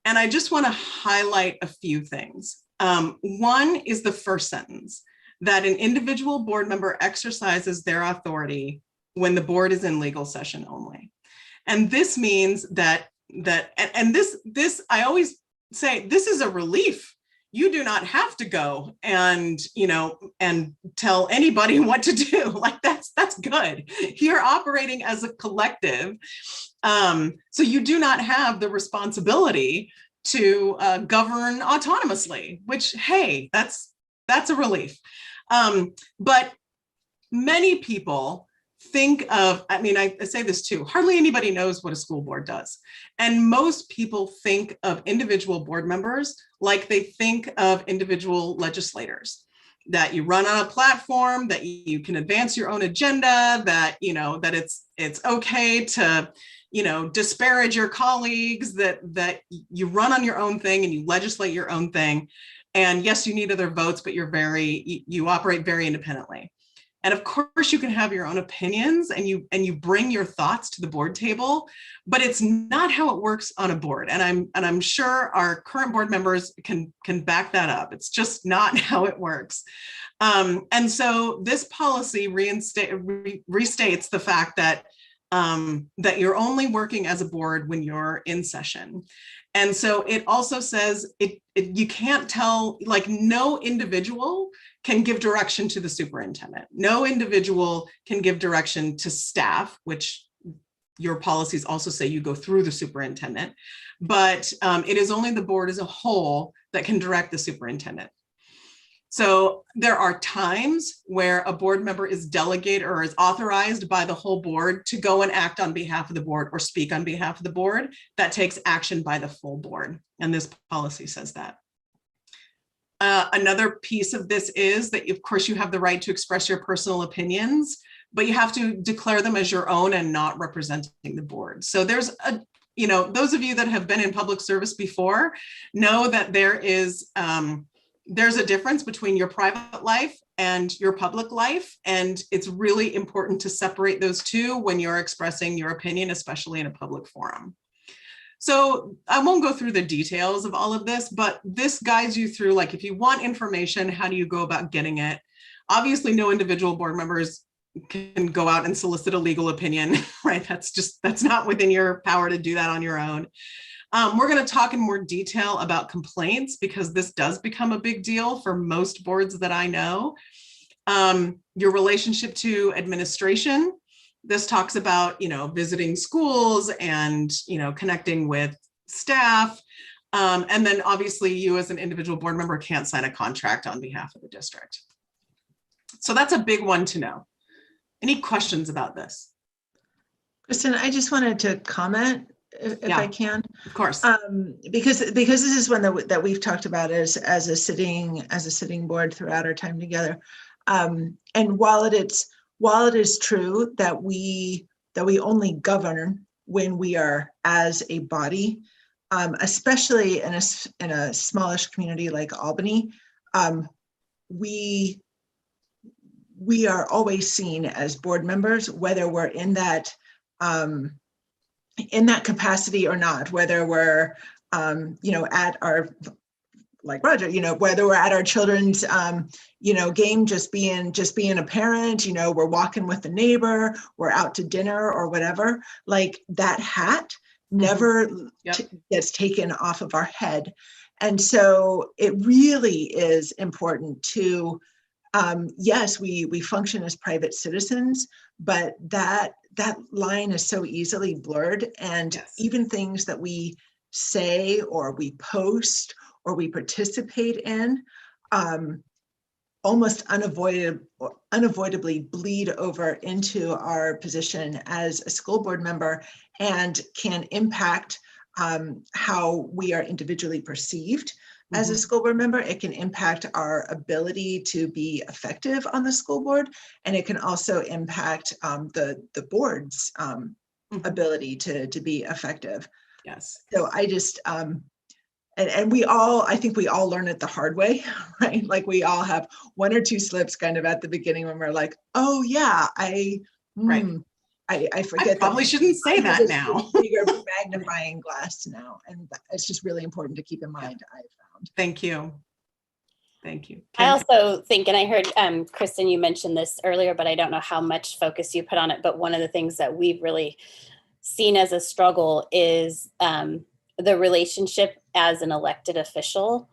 And I just want to highlight a few things. One is the first sentence, that an individual board member exercises their authority when the board is in legal session only. And this means that this I always say, this is a relief. You do not have to go and tell anybody what to do. Like that's good. You're operating as a collective. So you do not have the responsibility to govern autonomously, which, hey, that's a relief. But many people think of, I say this too, hardly anybody knows what a school board does. And most people think of individual board members like they think of individual legislators, that you run on a platform, that you can advance your own agenda, that, that it's okay to, disparage your colleagues, that you run on your own thing and you legislate your own thing. And yes, you need other votes, but you operate very independently. And of course you can have your own opinions and you bring your thoughts to the board table, but it's not how it works on a board. And I'm sure our current board members can back that up. It's just not how it works. And so this policy restates the fact that that you're only working as a board when you're in session. And so it also says you can't tell, like, no individual can give direction to the superintendent. No individual can give direction to staff, which your policies also say you go through the superintendent, but it is only the board as a whole that can direct the superintendent. So there are times where a board member is delegated or is authorized by the whole board to go and act on behalf of the board or speak on behalf of the board. That takes action by the full board. And this policy says that. Another piece of this is that, of course, you have the right to express your personal opinions, but you have to declare them as your own and not representing the board. So there's those of you that have been in public service before know that there's a difference between your private life and your public life. And it's really important to separate those two when you're expressing your opinion, especially in a public forum. So I won't go through the details of all of this, but this guides you through, like, if you want information, how do you go about getting it? Obviously, no individual board members can go out and solicit a legal opinion, right? That's not within your power to do that on your own. We're going to talk in more detail about complaints because this does become a big deal for most boards that I know. Your relationship to administration. This talks about, visiting schools and, connecting with staff. And then obviously you as an individual board member can't sign a contract on behalf of the district. So that's a big one to know. Any questions about this? Kristen, I just wanted to comment if I can. Of course. Because this is one that we've talked about as a sitting board throughout our time together. And while it is true that we only govern when we are as a body, especially in a smallish community like Albany, we are always seen as board members, whether we're in that capacity or not, whether we're at our, like Roger, whether we're at our children's game, just being a parent, we're walking with the neighbor, we're out to dinner or whatever, like that hat never gets taken off of our head. And so it really is important to, yes, we function as private citizens, but that line is so easily blurred. And even things that we say or we post or we participate in almost unavoidably bleed over into our position as a school board member and can impact how we are individually perceived as a school board member. It can impact our ability to be effective on the school board, and it can also impact the board's ability to be effective. Yes. So I just and I think we all learn it the hard way, right? Like we all have one or two slips kind of at the beginning when we're like, oh yeah, I forget. I probably shouldn't say that now. Bigger magnifying glass now, and it's just really important to keep in mind. I found. Thank you. Thank you. I also think, and I heard Kristen, you mentioned this earlier, but I don't know how much focus you put on it. But one of the things that we've really seen as a struggle is the relationship as an elected official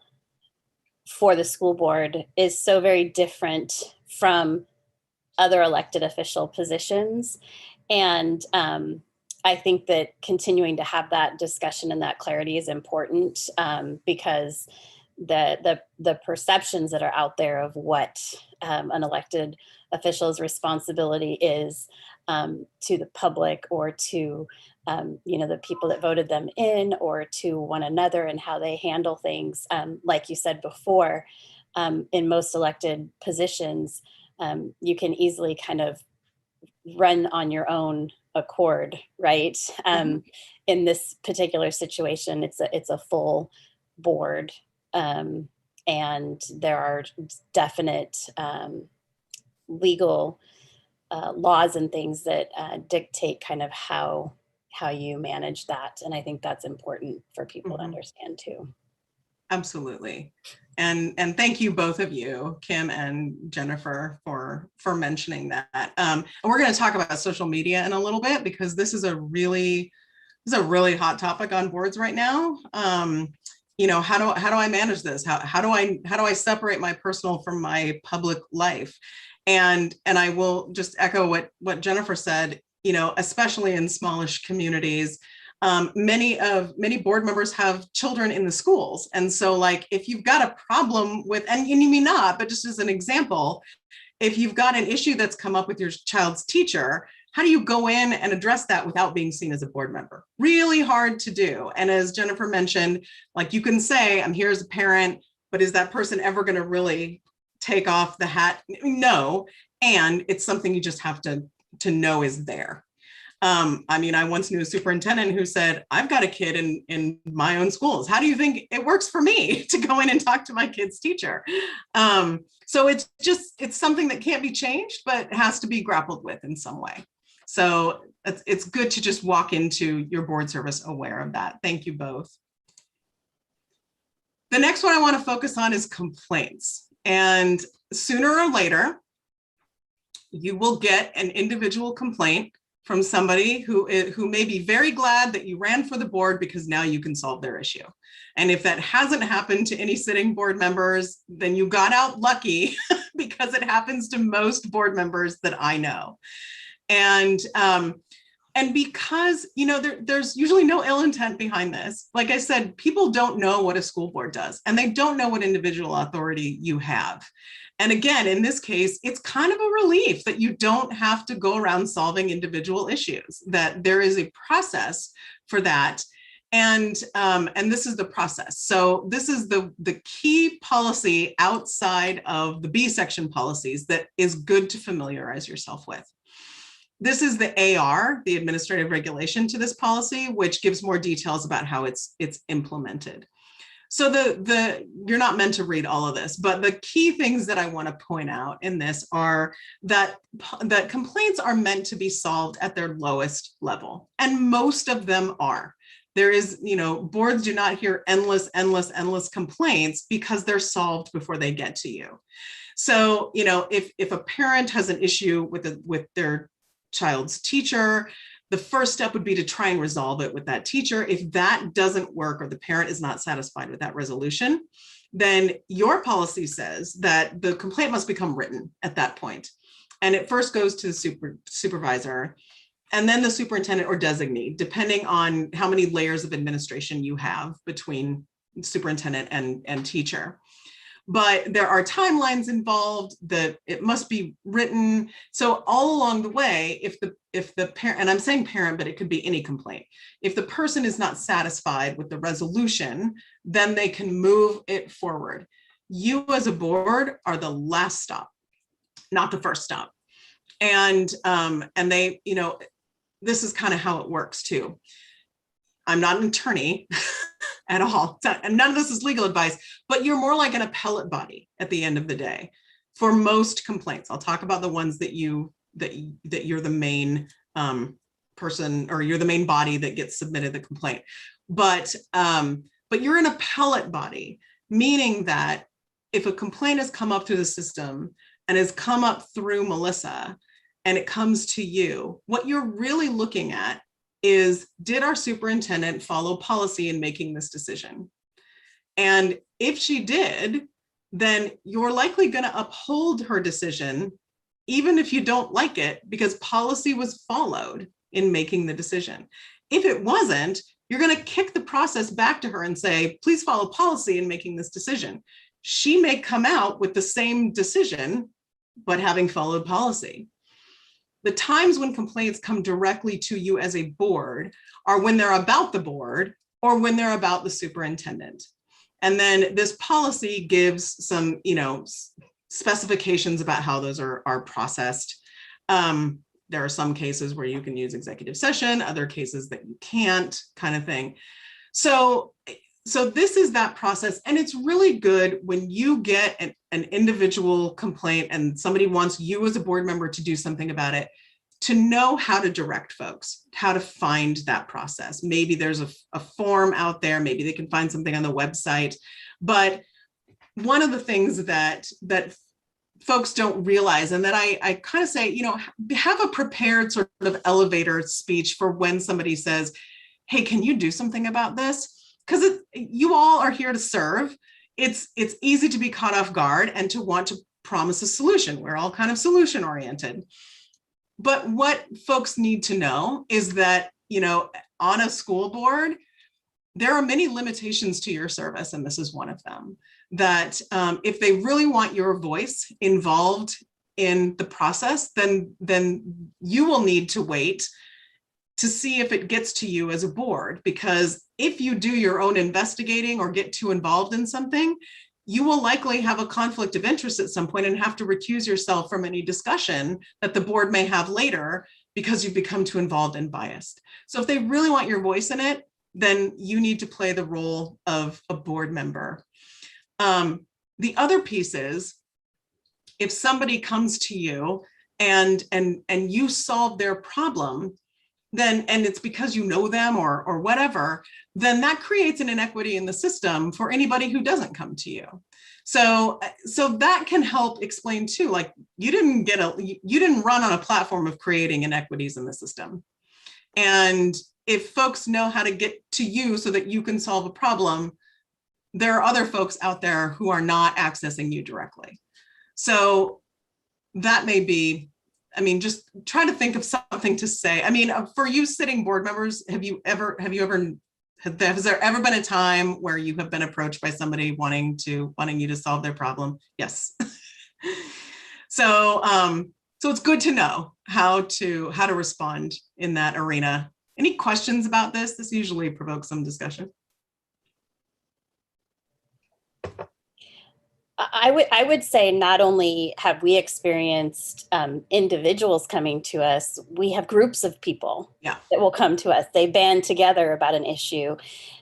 for the school board is so very different from other elected official positions. And I think that continuing to have that discussion and that clarity is important because the perceptions that are out there of what an elected official's responsibility is to the public or to the people that voted them in or to one another and how they handle things. Like you said before, in most elected positions, you can easily kind of run on your own accord, right? In this particular situation, it's a full board, and there are definite legal laws and things that dictate kind of how you manage that, and I think that's important for people to understand too. Absolutely. And thank you, both of you, Kim and Jennifer, for mentioning that. And we're going to talk about social media in a little bit because this is a really hot topic on boards right now. How do I manage this? How do I separate my personal from my public life? And I will just echo what Jennifer said. Especially in smallish communities. Many board members have children in the schools. And so like, if you've got a problem with, and you may not, but just as an example, if you've got an issue that's come up with your child's teacher, how do you go in and address that without being seen as a board member? Really hard to do. And as Jennifer mentioned, like you can say, I'm here as a parent, but is that person ever going to really take off the hat? No. And it's something you just have to know is there. I once knew a superintendent who said, I've got a kid in my own schools. How do you think it works for me to go in and talk to my kid's teacher? So it's something that can't be changed, but has to be grappled with in some way. So it's good to just walk into your board service aware of that. Thank you both. The next one I want to focus on is complaints. And sooner or later, you will get an individual complaint from somebody who may be very glad that you ran for the board because now you can solve their issue. And if that hasn't happened to any sitting board members, then you got out lucky because it happens to most board members that I know. And because, you know, there's usually no ill intent behind this. Like I said, people don't know what a school board does, and they don't know what individual authority you have. And again, in this case, it's kind of a relief that you don't have to go around solving individual issues, that there is a process for that. And this is the process. So this is the key policy outside of the B section policies that is good to familiarize yourself with. This is the AR, the administrative regulation to this policy, which gives more details about how it's implemented. So you're not meant to read all of this, but the key things that I want to point out in this are that complaints are meant to be solved at their lowest level, and most of them are. There is, you know, boards do not hear endless complaints because they're solved before they get to you. So, you know, if a parent has an issue with their child's teacher, the first step would be to try and resolve it with that teacher. If that doesn't work, or the parent is not satisfied with that resolution, then your policy says that the complaint must become written at that point. And it first goes to the supervisor, and then the superintendent or designee, depending on how many layers of administration you have between superintendent and teacher. But there are timelines involved, that it must be written. So all along the way, if the parent, and I'm saying parent, but it could be any complaint, if the person is not satisfied with the resolution, then they can move it forward. You as a board are the last stop, not the first stop. And they, you know, this is kind of how it works too. I'm not an attorney at all, and none of this is legal advice, but you're more like an appellate body at the end of the day for most complaints. I'll talk about the ones that you're the main person, or you're the main body that gets submitted the complaint. But you're an appellate body, meaning that if a complaint has come up through the system and has come up through Melissa and it comes to you, what you're really looking at is, did our superintendent follow policy in making this decision? And if she did, then you're likely going to uphold her decision, even if you don't like it, because policy was followed in making the decision. If it wasn't, you're going to kick the process back to her and say, please follow policy in making this decision. She may come out with the same decision, but having followed policy. The times when complaints come directly to you as a board are when they're about the board or when they're about the superintendent. And then this policy gives some, you know, specifications about how those are processed. There are some cases where you can use executive session, other cases that you can't, kind of thing. So this is that process, and it's really good when you get an individual complaint and somebody wants you as a board member to do something about it, to know how to direct folks, how to find that process. Maybe there's a form out there, maybe they can find something on the website. But one of the things that folks don't realize, and that I kind of say, you know, have a prepared sort of elevator speech for when somebody says, hey, can you do something about this? Because you all are here to serve. It's easy to be caught off guard and to want to promise a solution. We're all kind of solution oriented. But what folks need to know is that, you know, on a school board, there are many limitations to your service, and this is one of them. That if they really want your voice involved in the process, then you will need to wait to see if it gets to you as a board, because if you do your own investigating or get too involved in something, you will likely have a conflict of interest at some point and have to recuse yourself from any discussion that the board may have later because you've become too involved and biased. So if they really want your voice in it, then you need to play the role of a board member. The other piece is, if somebody comes to you and you solve their problem, then, and it's because you know them or whatever, then that creates an inequity in the system for anybody who doesn't come to you. So that can help explain too, like you didn't run on a platform of creating inequities in the system. And if folks know how to get to you so that you can solve a problem, there are other folks out there who are not accessing you directly. So that may be, I mean, just try to think of something to say. I mean, for you sitting board members, has there ever been a time where you have been approached by somebody wanting you to solve their problem? Yes. So it's good to know how to respond in that arena. Any questions about this? This usually provokes some discussion. I would say not only have we experienced individuals coming to us, we have groups of people that will come to us. They band together about an issue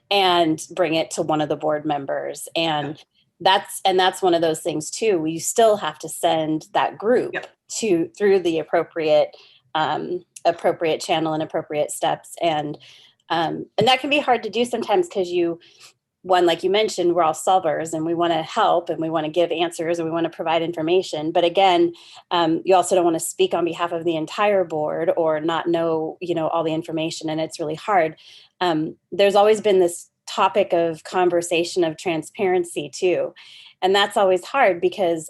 and bring it to one of the board members. And that's one of those things too. You still have to send that group through the appropriate channel and appropriate steps. And that can be hard to do sometimes because like you mentioned, we're all solvers and we want to help and we want to give answers and we want to provide information. But again, you also don't want to speak on behalf of the entire board or not know, all the information. And it's really hard. There's always been this topic of conversation of transparency too. And that's always hard because,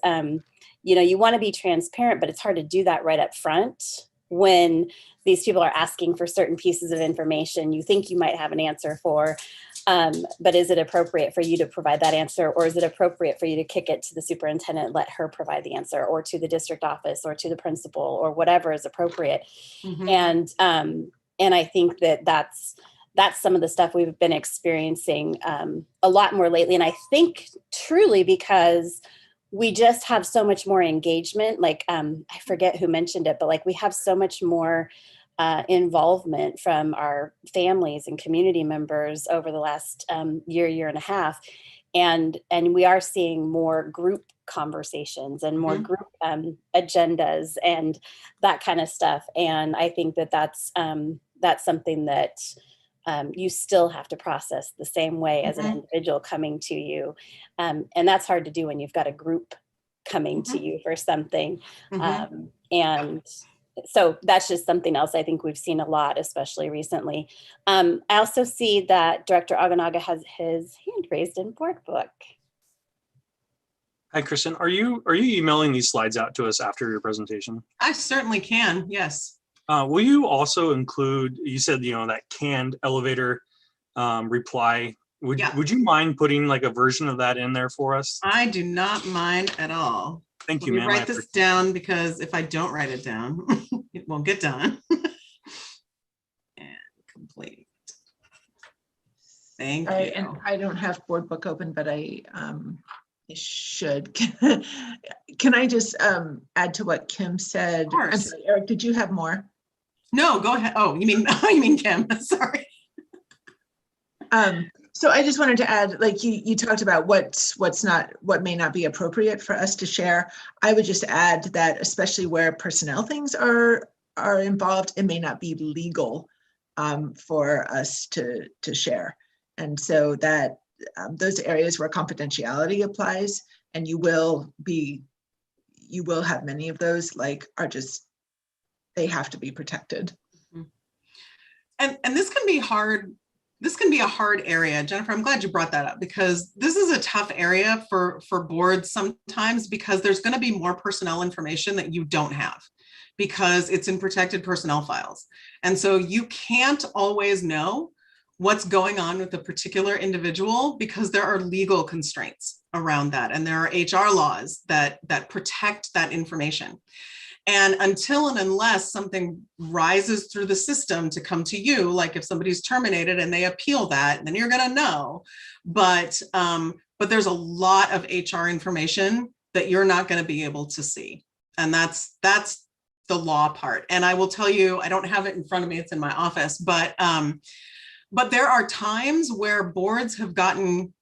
you want to be transparent, but it's hard to do that right up front when these people are asking for certain pieces of information you think you might have an answer for. But is it appropriate for you to provide that answer, or is it appropriate for you to kick it to the superintendent, let her provide the answer, or to the district office or to the principal or whatever is appropriate? Mm-hmm. And I think that's some of the stuff we've been experiencing a lot more lately. And I think truly because we just have so much more engagement. Like I forget who mentioned it, but like we have so much more involvement from our families and community members over the last year and a half. And we are seeing more group conversations and more group agendas and that kind of stuff. And I think that's something that you still have to process the same way as an individual coming to you. And that's hard to do when you've got a group coming to you for something. And so that's just something else I think we've seen a lot, especially recently. I also see that Director Aganaga has his hand raised in Board Book. Hi, Kristen. Are you emailing these slides out to us after your presentation? I certainly can, yes. Will you also include, you said, that canned elevator reply. Would you mind putting like a version of that in there for us? I do not mind at all. Thank you, ma'am. Write this down because if I don't write it down, it won't get done. And complete. Thank you. And I don't have Board Book open, but I should. Can I just add to what Kim said? Of course. I'm sorry, Eric, did you have more? No, go ahead. Oh, you mean Kim? Sorry. So I just wanted to add, like you talked about what may not be appropriate for us to share. I would just add that especially where personnel things are involved, it may not be legal for us to share. And so that those areas where confidentiality applies, and you will have many of those, they have to be protected. And this can be hard. This can be a hard area. Jennifer, I'm glad you brought that up because this is a tough area for boards sometimes because there's going to be more personnel information that you don't have because it's in protected personnel files. And so you can't always know what's going on with a particular individual because there are legal constraints around that. And there are HR laws that protect that information. And until and unless something rises through the system to come to you, like if somebody's terminated and they appeal that, then you're going to know. But there's a lot of HR information that you're not going to be able to see. And that's the law part. And I will tell you, I don't have it in front of me, it's in my office, but there are times where boards have gotten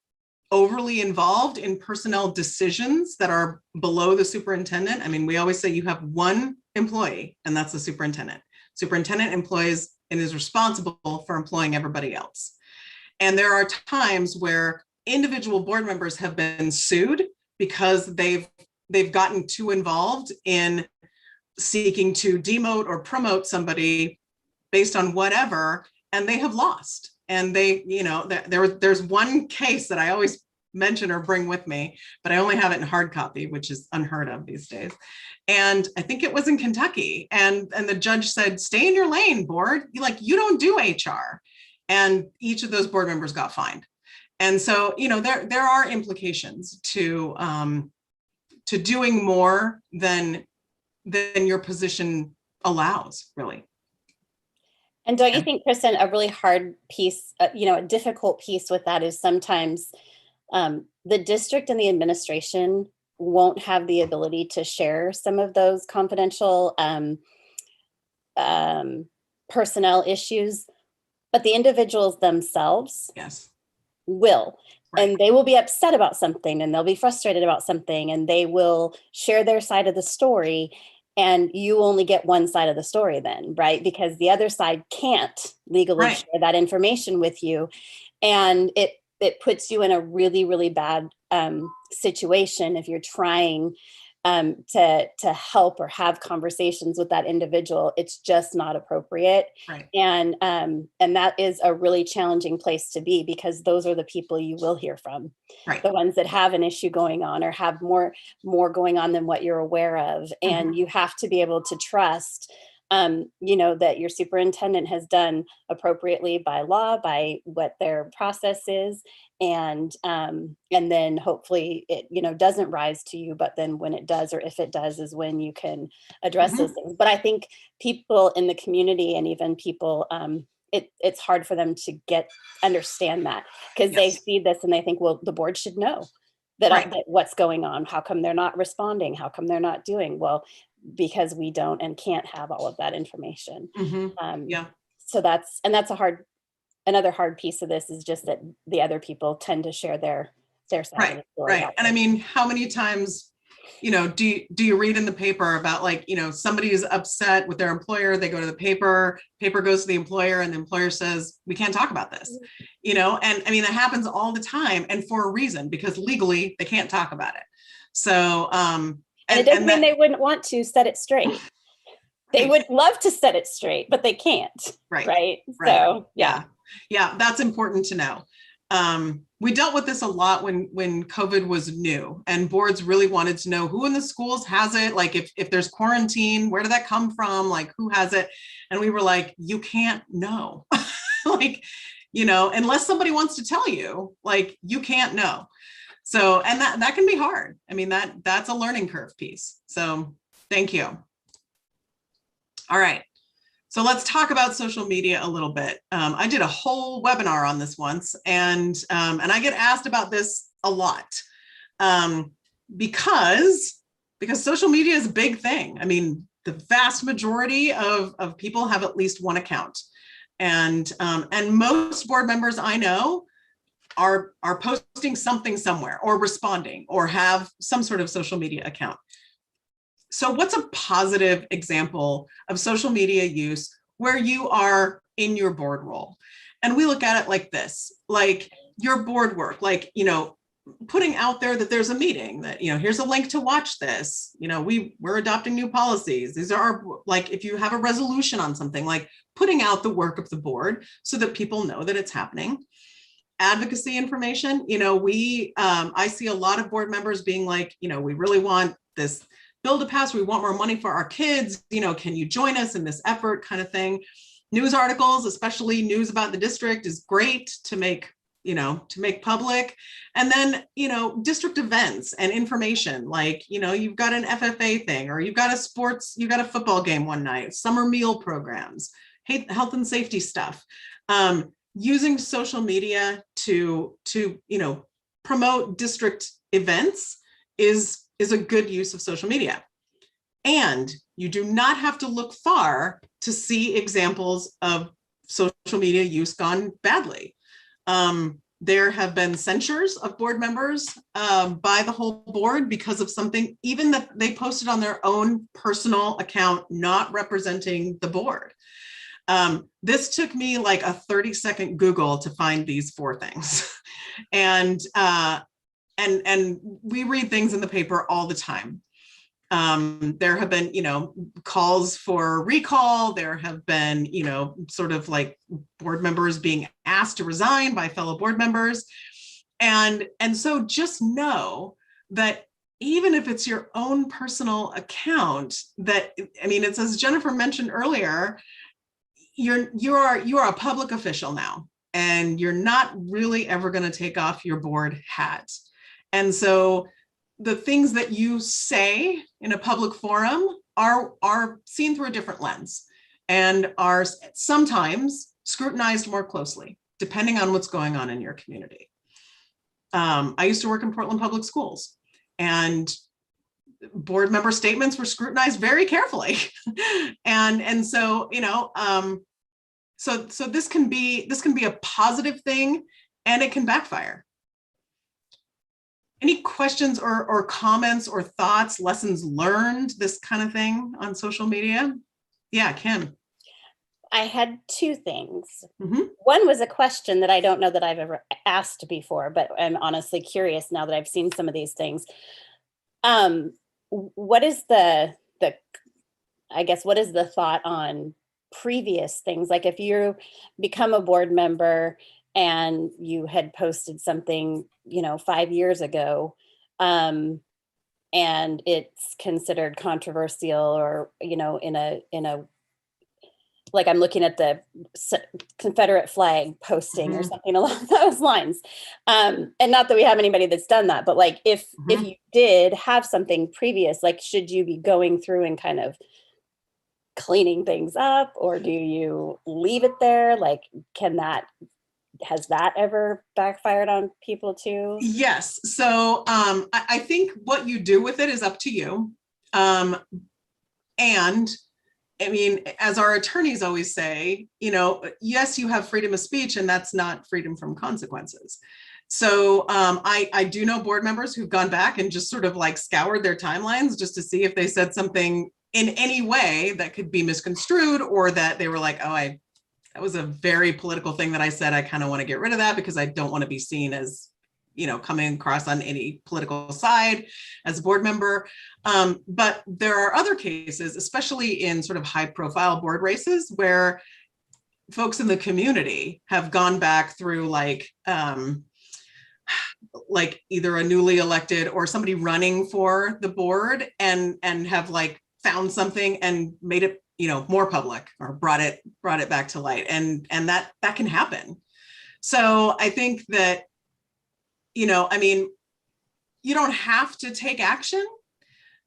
overly involved in personnel decisions that are below the superintendent. I mean, we always say you have one employee, and that's the superintendent. Superintendent employs and is responsible for employing everybody else. And there are times where individual board members have been sued because they've gotten too involved in seeking to demote or promote somebody based on whatever, and they have lost. And they, you know, there's one case that I always mention or bring with me, but I only have it in hard copy, which is unheard of these days. And I think it was in Kentucky, and the judge said, "Stay in your lane, board. You don't do HR." And each of those board members got fined. And so, you know, there are implications to doing more than your position allows, really. And don't you think, Kristen, a really hard piece, you know, a difficult piece with that is sometimes the district and the administration won't have the ability to share some of those confidential personnel issues, but the individuals themselves will. Right. And they will be upset about something, and they'll be frustrated about something, and they will share their side of the story. And you only get one side of the story then, right? Because the other side can't legally share that information with you. And it puts you in a really, really bad situation if you're trying to help or have conversations with that individual. It's just not appropriate. Right. And that is a really challenging place to be, because those are the people you will hear from. Right. The ones that have an issue going on or have more going on than what you're aware of. And you have to be able to trust you know, that your superintendent has done appropriately by law, by what their process is. And then hopefully it, you know, doesn't rise to you, but then when it does, or if it does, is when you can address those things. But I think people in the community, and even people, it's hard for them to understand that, because they see this and they think, well, the board should know that what's going on. How come they're not responding? How come they're not doing well? Because we don't and can't have all of that information. So that's another hard piece of this, is just that the other people tend to share their side of the story. Right. And I mean, how many times, you know, do you read in the paper about, like, you know, somebody is upset with their employer, they go to the paper goes to the employer, and the employer says, "We can't talk about this," you know? And I mean, that happens all the time, and for a reason, because legally they can't talk about it. So, and it doesn't mean they wouldn't want to set it straight. They would love to set it straight, but they can't. Right. So, yeah, that's important to know. We dealt with this a lot when COVID was new, and boards really wanted to know who in the schools has it. Like, if there's quarantine, where did that come from? Like, who has it? And we were like, you can't know. Like, you know, unless somebody wants to tell you, like, you can't know. So, and that can be hard. I mean, that's a learning curve piece. So thank you. All right. So let's talk about social media a little bit. I did a whole webinar on this once, and I get asked about this a lot because social media is a big thing. I mean, the vast majority of people have at least one account, and most board members I know are posting something somewhere, or responding, or have some sort of social media account. So what's a positive example of social media use where you are in your board role? And we look at it like this, like your board work, like, you know, putting out there that there's a meeting, that, you know, here's a link to watch this, you know, we're adopting new policies. These are our, like, if you have a resolution on something, like putting out the work of the board so that people know that it's happening. Advocacy information, you know, I see a lot of board members being like, you know, we really want this bill to pass. We want more money for our kids. You know, can you join us in this effort, kind of thing. News articles, especially news about the district, is great to make, you know, to make public. And then, you know, district events and information, like, you know, you've got an FFA thing, or you've got a football game one night, summer meal programs, health and safety stuff. Using social media to you know, promote district events is a good use of social media. And you do not have to look far to see examples of social media use gone badly. There have been censures of board members by the whole board because of something even that they posted on their own personal account, not representing the board. This took me like a 30-second Google to find these 4 things. And and we read things in the paper all the time. There have been, calls for recall. There have been, sort of like board members being asked to resign by fellow board members. And so just know that even if it's your own personal account, that, it's as Jennifer mentioned earlier, you are a public official now, and you're not really ever going to take off your board hat. And so the things that you say in a public forum are seen through a different lens and are sometimes scrutinized more closely, depending on what's going on in your community. I used to work in Portland Public Schools, and board member statements were scrutinized very carefully. and so, so this can be a positive thing, and it can backfire. Any questions or comments or thoughts, lessons learned, this kind of thing on social media? Yeah, Kim. I had two things. Mm-hmm. One was a question that I don't know that I've ever asked before, but I'm honestly curious now that I've seen some of these things. What is the thought on previous things? Like if you become a board member and you had posted something, 5 years ago, and it's considered controversial, or, in a, like I'm looking at the Confederate flag posting or something along those lines. And not that we have anybody that's done that, but like if you did have something previous, like should you be going through and kind of cleaning things up, or do you leave it there? Like, has that ever backfired on people too? Yes. So I think what you do with it is up to you. And as our attorneys always say, yes, you have freedom of speech, and that's not freedom from consequences. So I do know board members who've gone back and just sort of like scoured their timelines just to see if they said something in any way that could be misconstrued, or that they were like, oh, that was a very political thing that I said. I kind of want to get rid of that because I don't want to be seen as, coming across on any political side as a board member. But there are other cases, especially in sort of high profile board races, where folks in the community have gone back through like either a newly elected or somebody running for the board and have like found something and made it, more public, or brought it back to light. And that can happen. So I think that, you don't have to take action,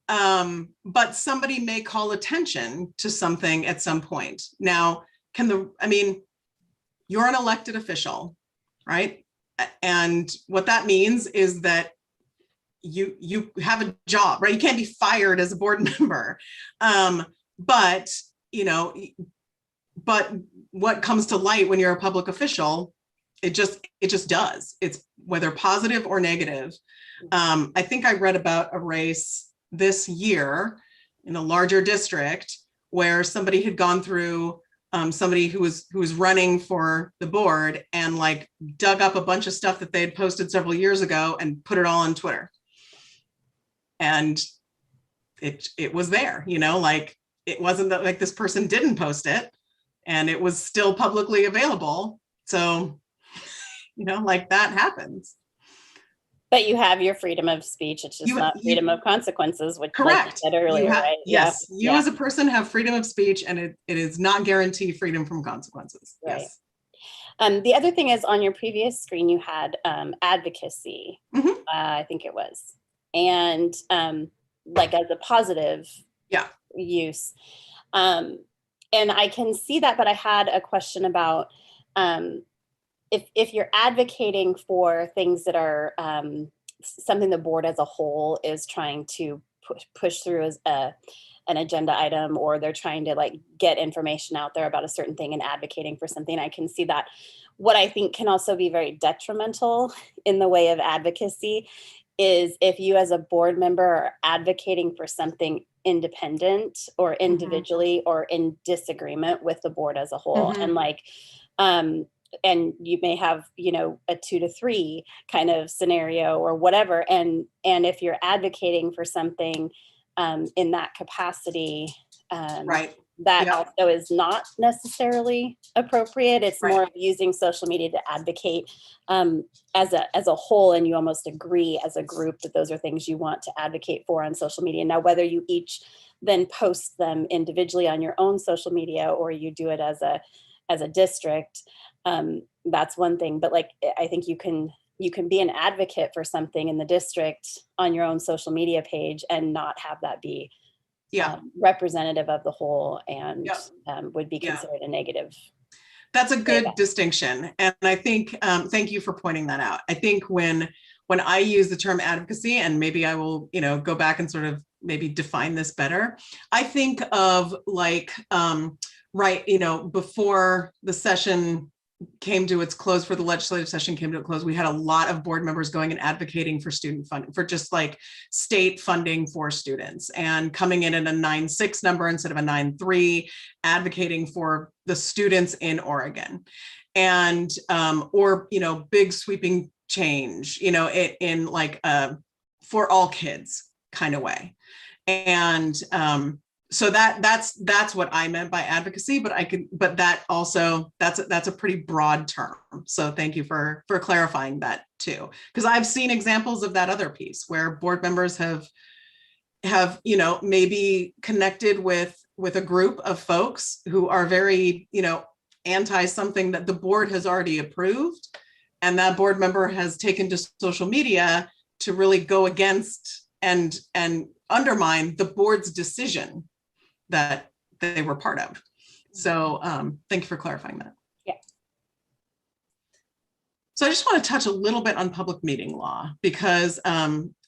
but somebody may call attention to something at some point. Now, you're an elected official, right? And what that means is that you have a job, right? You can't be fired as a board member. But what comes to light when you're a public official, it just does. It's whether positive or negative. I think I read about a race this year in a larger district where somebody had gone through, somebody who was running for the board and like dug up a bunch of stuff that they had posted several years ago and put it all on Twitter. And it was there, like it wasn't that like this person didn't post it, and it was still publicly available. So, like that happens. But you have your freedom of speech. It's just not freedom of consequences, which correct. Like you said earlier, right? Yes, you as a person have freedom of speech, and it is not guaranteed freedom from consequences. Right. Yes. The other thing is, on your previous screen, you had advocacy, I think it was, and like as a positive use. And I can see that, but I had a question about if you're advocating for things that are something the board as a whole is trying to push through as an agenda item, or they're trying to like get information out there about a certain thing and advocating for something, I can see that. What I think can also be very detrimental in the way of advocacy is if you as a board member are advocating for something independent or individually or in disagreement with the board as a whole. And like, and you may have, you know, a 2 to 3 kind of scenario or whatever. And if you're advocating for something in that capacity, Right. that Yeah. also is not necessarily appropriate. It's Right. more of using social media to advocate as a whole, and you almost agree as a group that those are things you want to advocate for on social media. Now, whether you each then post them individually on your own social media or you do it as a district, that's one thing. But like, I think you can be an advocate for something in the district on your own social media page and not have that be representative of the whole, and would be considered a negative. That's a good distinction. And I think, thank you for pointing that out. I think when I use the term advocacy, and maybe I will, you know, go back and sort of maybe define this better, I think of like, right, you know, before the session came to its close, for the legislative session came to a close, we had a lot of board members going and advocating for student funding, for just like state funding for students, and coming in at a 9.6 number instead of a 9.3, advocating for the students in Oregon. And, or, you know, big sweeping change, you know, in like for all kids kind of way. And so that's what I meant by advocacy, but that also, that's a pretty broad term. So thank you for clarifying that too, because I've seen examples of that other piece where board members have, you know, maybe connected with a group of folks who are very, you know, anti something that the board has already approved. And that board member has taken to social media to really go against and undermine the board's decision that they were part of. So thank you for clarifying that. Yeah. So I just want to touch a little bit on public meeting law, because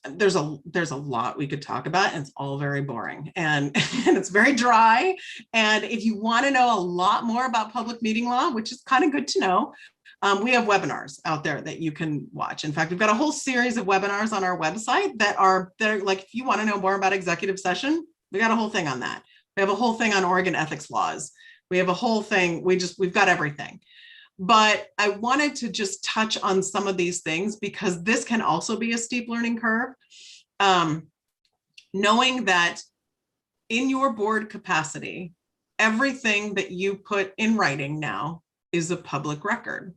there's a lot we could talk about, and it's all very boring and it's very dry. And if you want to know a lot more about public meeting law, which is kind of good to know, we have webinars out there that you can watch. In fact, we've got a whole series of webinars on our website that are like, if you want to know more about executive session, we got a whole thing on that. We have a whole thing on Oregon ethics laws. We have a whole thing. We've got everything. But I wanted to just touch on some of these things because this can also be a steep learning curve. Knowing that in your board capacity, everything that you put in writing now is a public record.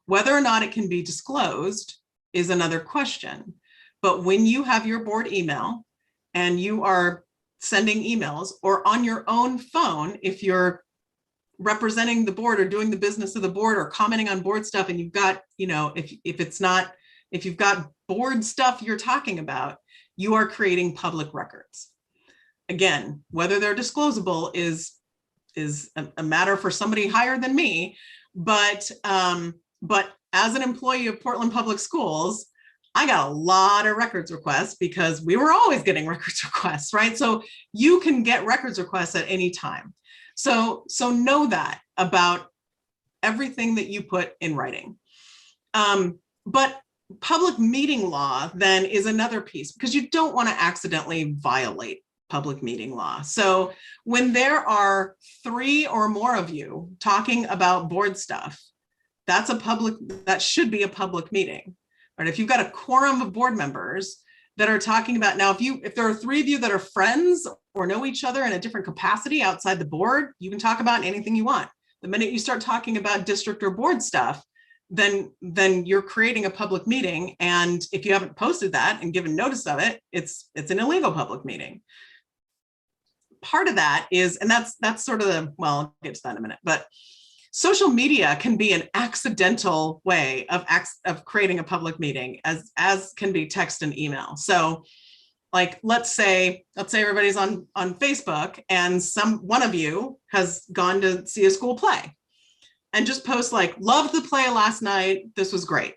Whether or not it can be disclosed is another question. But when you have your board email and you are sending emails, or on your own phone, if you're representing the board or doing the business of the board or commenting on board stuff, and you've got, you know, if you've got board stuff you're talking about, you are creating public records. Again, whether they're disclosable is a matter for somebody higher than me, but as an employee of Portland Public Schools, I got a lot of records requests because we were always getting records requests, right? So you can get records requests at any time. So know that about everything that you put in writing. But public meeting law then is another piece, because you don't want to accidentally violate public meeting law. So when there are 3 or more of you talking about board stuff, that should be a public meeting. Right? If you've got a quorum of board members that are talking about, now if there are 3 of you that are friends or know each other in a different capacity outside the board, you can talk about anything you want. The minute you start talking about district or board stuff, then you're creating a public meeting. And if you haven't posted that and given notice of it, it's an illegal public meeting. Part of that is, and that's sort of well, I'll get to that in a minute, but social media can be an accidental way of creating a public meeting, as can be text and email. So like, let's say everybody's on Facebook and one of you has gone to see a school play and just post like, loved the play last night, this was great.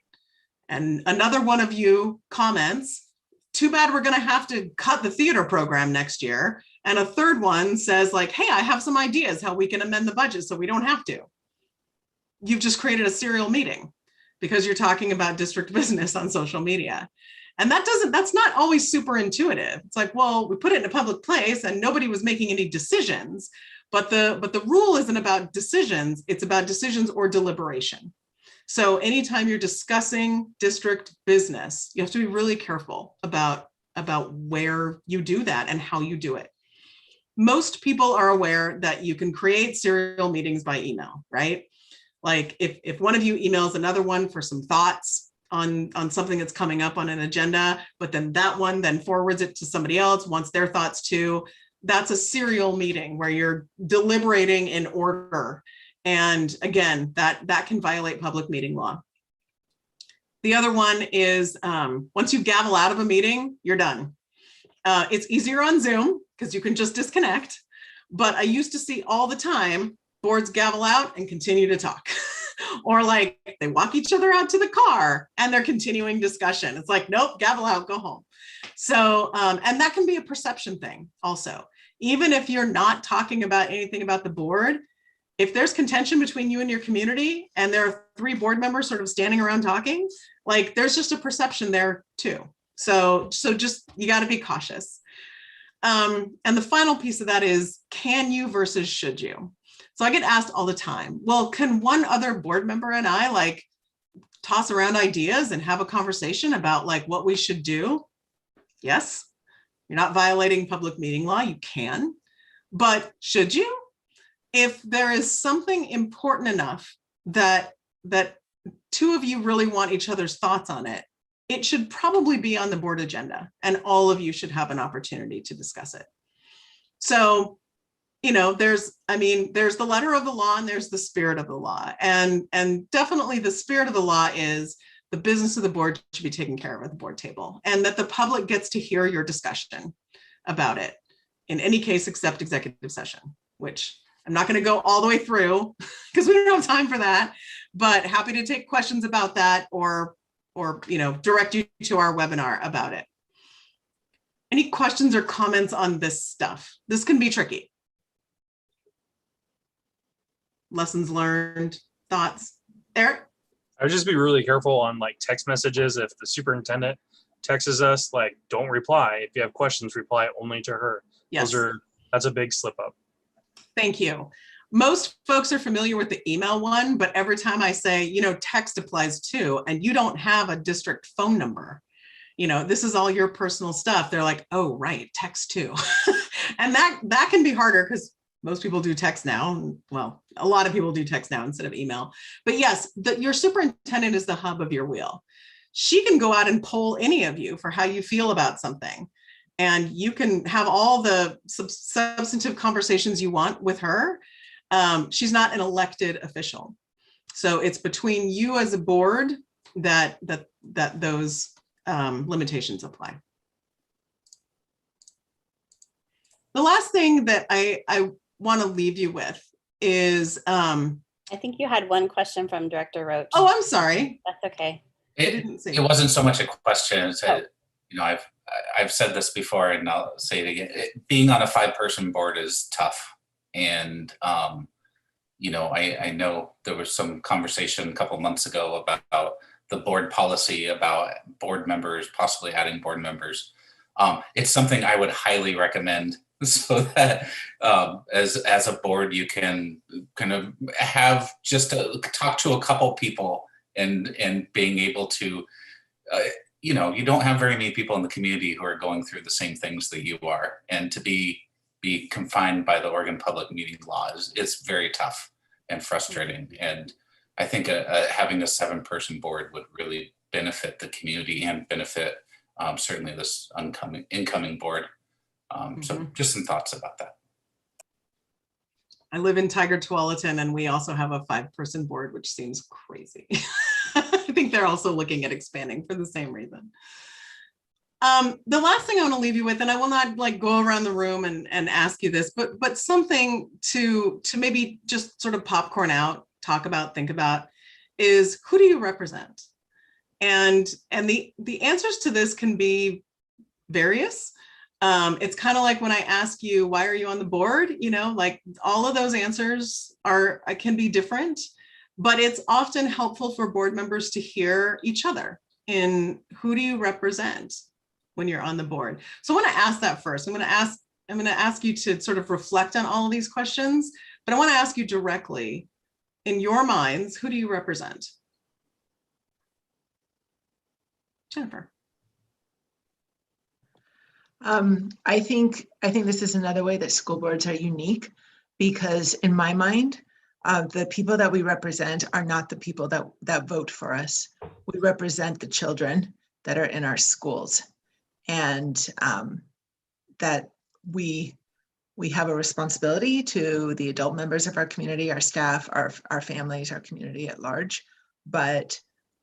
And another one of you comments, too bad we're gonna have to cut the theater program next year. And a third one says like, hey, I have some ideas how we can amend the budget so we don't have to. You've just created a serial meeting because you're talking about district business on social media. And that's not always super intuitive. It's like, well, we put it in a public place and nobody was making any decisions, but the rule isn't about decisions, it's about decisions or deliberation. So anytime you're discussing district business, you have to be really careful about where you do that and how you do it. Most people are aware that you can create serial meetings by email, right? Like if one of you emails another one for some thoughts on something that's coming up on an agenda, but then that one then forwards it to somebody else, wants their thoughts too, that's a serial meeting where you're deliberating in order. And again, that can violate public meeting law. The other one is once you gavel out of a meeting, you're done. It's easier on Zoom because you can just disconnect. But I used to see all the time boards gavel out and continue to talk. Or like they walk each other out to the car and they're continuing discussion. It's like, nope, gavel out, go home. So, and that can be a perception thing also. Even if you're not talking about anything about the board, if there's contention between you and your community and there are 3 board members sort of standing around talking, like there's just a perception there too. So just, you got to be cautious. And the final piece of that is, can you versus should you? So I get asked all the time, well, can one other board member and I like toss around ideas and have a conversation about like what we should do? Yes, you're not violating public meeting law, you can, but should you? If there is something important enough that 2 of you really want each other's thoughts on it, it should probably be on the board agenda and all of you should have an opportunity to discuss it. So, you know, there's the letter of the law and there's the spirit of the law. And definitely the spirit of the law is the business of the board should be taken care of at the board table and that the public gets to hear your discussion about it in any case except executive session, which I'm not going to go all the way through because we don't have time for that, but happy to take questions about that or you know, direct you to our webinar about it. Any questions or comments on this stuff? This can be tricky. Lessons learned, thoughts? Eric? I would just be really careful on like text messages. If the superintendent texts us, like don't reply. If you have questions, reply only to her. Yes. That's a big slip up. Thank you. Most folks are familiar with the email one, but every time I say, you know, text applies too, and you don't have a district phone number, you know, this is all your personal stuff. They're like, oh, right, text too. And that can be harder because most people do text now. Well, a lot of people do text now instead of email. But yes, your superintendent is the hub of your wheel. She can go out and poll any of you for how you feel about something. And you can have all the substantive conversations you want with her. She's not an elected official. So it's between you as a board that those limitations apply. The last thing that I want to leave you with is I think you had one question from Director Roach. Oh, I'm sorry. That's okay. It wasn't so much a question. It's you know, I've said this before and I'll say it again. Being on a 5-person board is tough. And, you know, I know there was some conversation a couple months ago about the board policy about board members, possibly adding board members. It's something I would highly recommend so that as a board, you can kind of have just talk to a couple people and being able to, you know, you don't have very many people in the community who are going through the same things that you are, and to be confined by the Oregon public meeting law is very tough and frustrating. And I think having a 7-person board would really benefit the community and benefit certainly this incoming board. So just some thoughts about that. I live in Tiger Tualatin and we also have a 5-person board, which seems crazy. I think they're also looking at expanding for the same reason. The last thing I want to leave you with, and I will not like go around the room and ask you this, but something to maybe just sort of popcorn out, talk about, think about, is who do you represent? And the answers to this can be various. It's kind of like when I ask you, why are you on the board? You know, like all of those answers can be different, but it's often helpful for board members to hear each other in who do you represent when you're on the board. So I want to ask that first. I'm going to ask you to sort of reflect on all of these questions, but I want to ask you directly, in your minds, who do you represent? Jennifer. I think this is another way that school boards are unique, because in my mind, the people that we represent are not the people that vote for us. We represent the children that are in our schools, and that we have a responsibility to the adult members of our community, our staff, our families, our community at large. But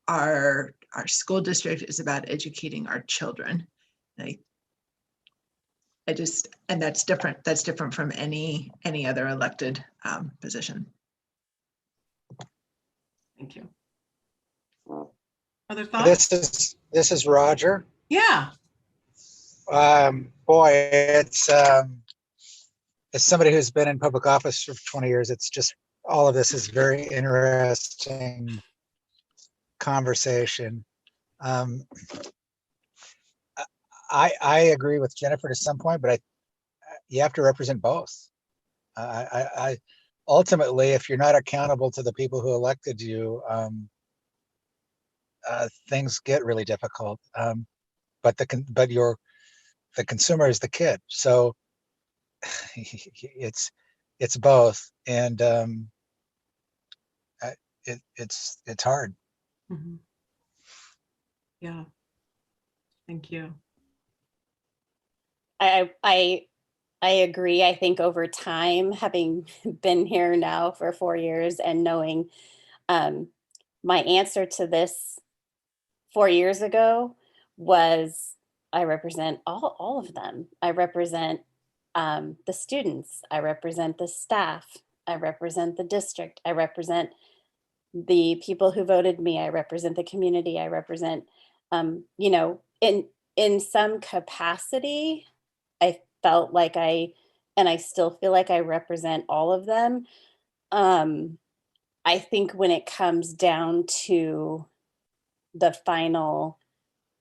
our school district is about educating our children. And that's different. That's different from any other elected position. Thank you. Other thoughts? This is Roger. Yeah. Boy, it's as somebody who's been in public office for 20 years, it's just, all of this is very interesting conversation. I agree with Jennifer to some point, but you have to represent both. I ultimately, if you're not accountable to the people who elected you, things get really difficult. But the consumer is the kid, so it's both, and it's hard. Mm-hmm. Yeah. Thank you. I agree. I think over time, having been here now for 4 years and knowing my answer to this 4 years ago was, I represent all of them. I represent the students. I represent the staff. I represent the district. I represent the people who voted me. I represent the community. I represent, you know, in some capacity, I felt like and I still feel like I represent all of them. I think when it comes down to the final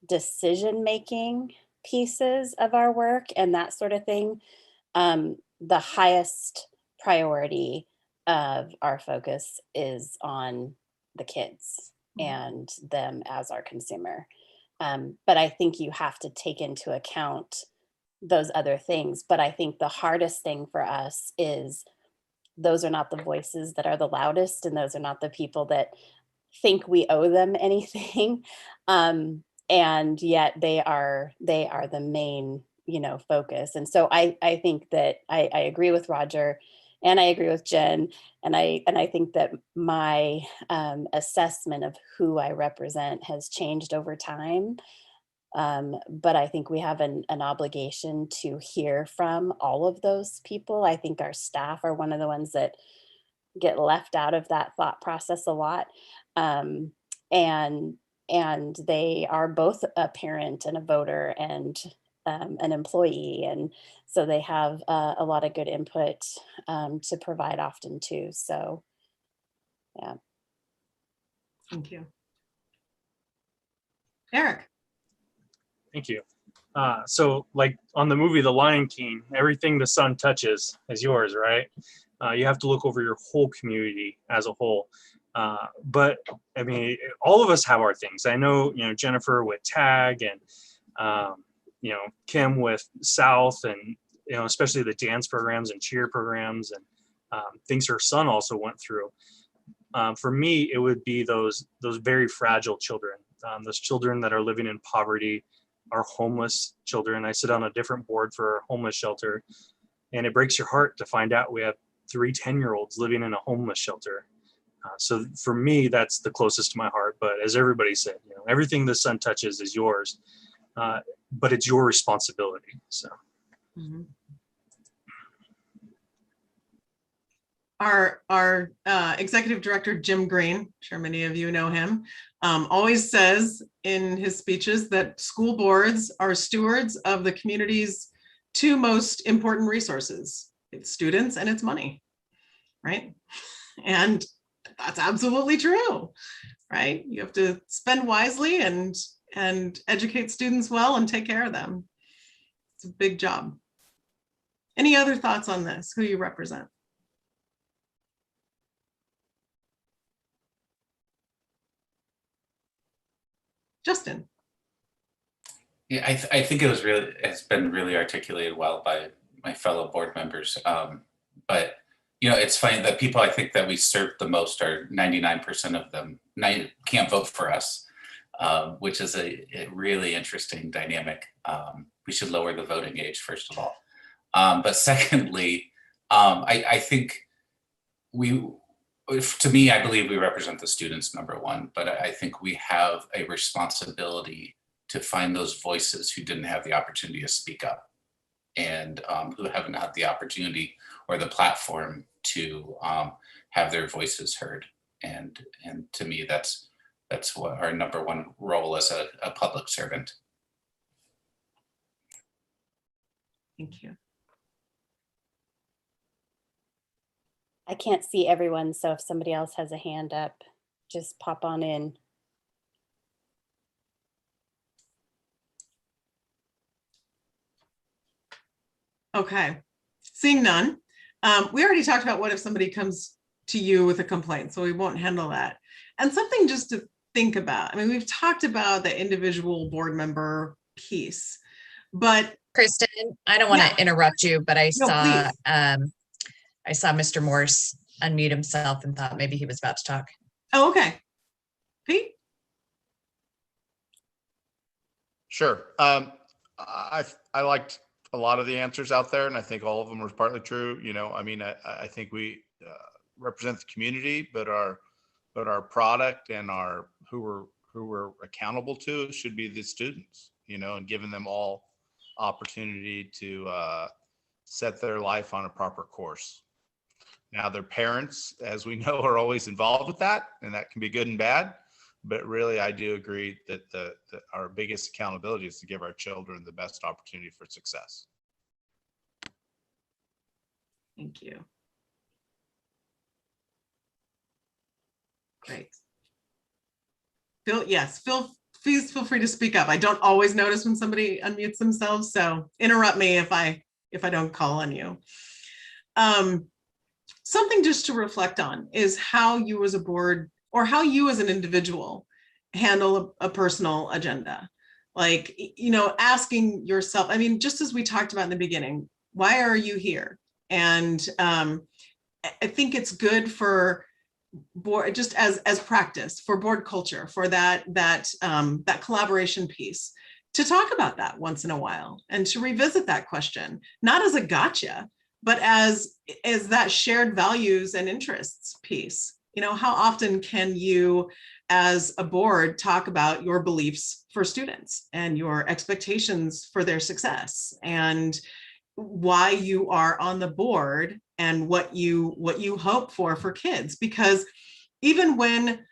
decision-making pieces of our work and that sort of thing, the highest priority of our focus is on the kids and them as our consumer. But I think you have to take into account those other things. But I think the hardest thing for us is those are not the voices that are the loudest, and those are not the people that think we owe them anything. And yet they are the main, focus. And so I think that I agree with Roger, and I agree with Jen, and I think that my assessment of who I represent has changed over time. But I think we have an obligation to hear from all of those people. I think our staff are one of the ones that get left out of that thought process a lot. And they are both a parent and a voter and an employee. And so they have a lot of good input to provide often too. So, yeah. Thank you. Eric. Thank you. So like on the movie, The Lion King, everything the sun touches is yours, right? You have to look over your whole community as a whole. But I mean, all of us have our things. I know, Jennifer with TAG and, Kim with South and, especially the dance programs and cheer programs and things her son also went through. For me, it would be those very fragile children, those children that are living in poverty, our homeless children. I sit on a different board for a homeless shelter, and it breaks your heart to find out we have 3 10-year-olds living in a homeless shelter. So for me, that's the closest to my heart. But as everybody said, everything the sun touches is yours, but it's your responsibility. So. Mm-hmm. Our executive director, Jim Green, I'm sure many of you know him, always says in his speeches that school boards are stewards of the community's 2 most important resources. It's students and it's money, right? And that's absolutely true, right? You have to spend wisely and educate students well and take care of them. It's a big job. Any other thoughts on this, who you represent? Justin. Yeah, I think it's been really articulated well by my fellow board members. But it's funny that people I think that we serve the most are 99% of them can't vote for us, which is a really interesting dynamic. We should lower the voting age, first of all. But secondly, I think to me, I believe we represent the students, number one, but I think we have a responsibility to find those voices who didn't have the opportunity to speak up and who haven't had the opportunity or the platform to have their voices heard. And to me, that's what our number one role as a public servant. Thank you. I can't see everyone, so if somebody else has a hand up, just pop on in. Okay, seeing none. We already talked about what if somebody comes to you with a complaint, so we won't handle that. And something just to think about. I mean, we've talked about the individual board member piece, but Kristen, I don't want to interrupt you, but I saw Mr. Morse unmute himself and thought maybe he was about to talk. Oh, okay. Pete? Sure. I liked a lot of the answers out there, and I think all of them were partly true. I mean, I think we represent the community, but our product and who we're accountable to should be the students, and giving them all opportunity to set their life on a proper course. Now, their parents, as we know, are always involved with that, and that can be good and bad. But really, I do agree that our biggest accountability is to give our children the best opportunity for success. Thank you. Great. Please feel free to speak up. I don't always notice when somebody unmutes themselves, so interrupt me if I don't call on you. Something just to reflect on is how you as a board or how you as an individual handle a personal agenda. Like, asking yourself, I mean, just as we talked about in the beginning, why are you here? And I think it's good for board, just as practice for board culture, for that collaboration piece, to talk about that once in a while and to revisit that question, not as a gotcha, but as that shared values and interests piece. How often can you as a board talk about your beliefs for students and your expectations for their success and why you are on the board and what you hope for kids? Because even when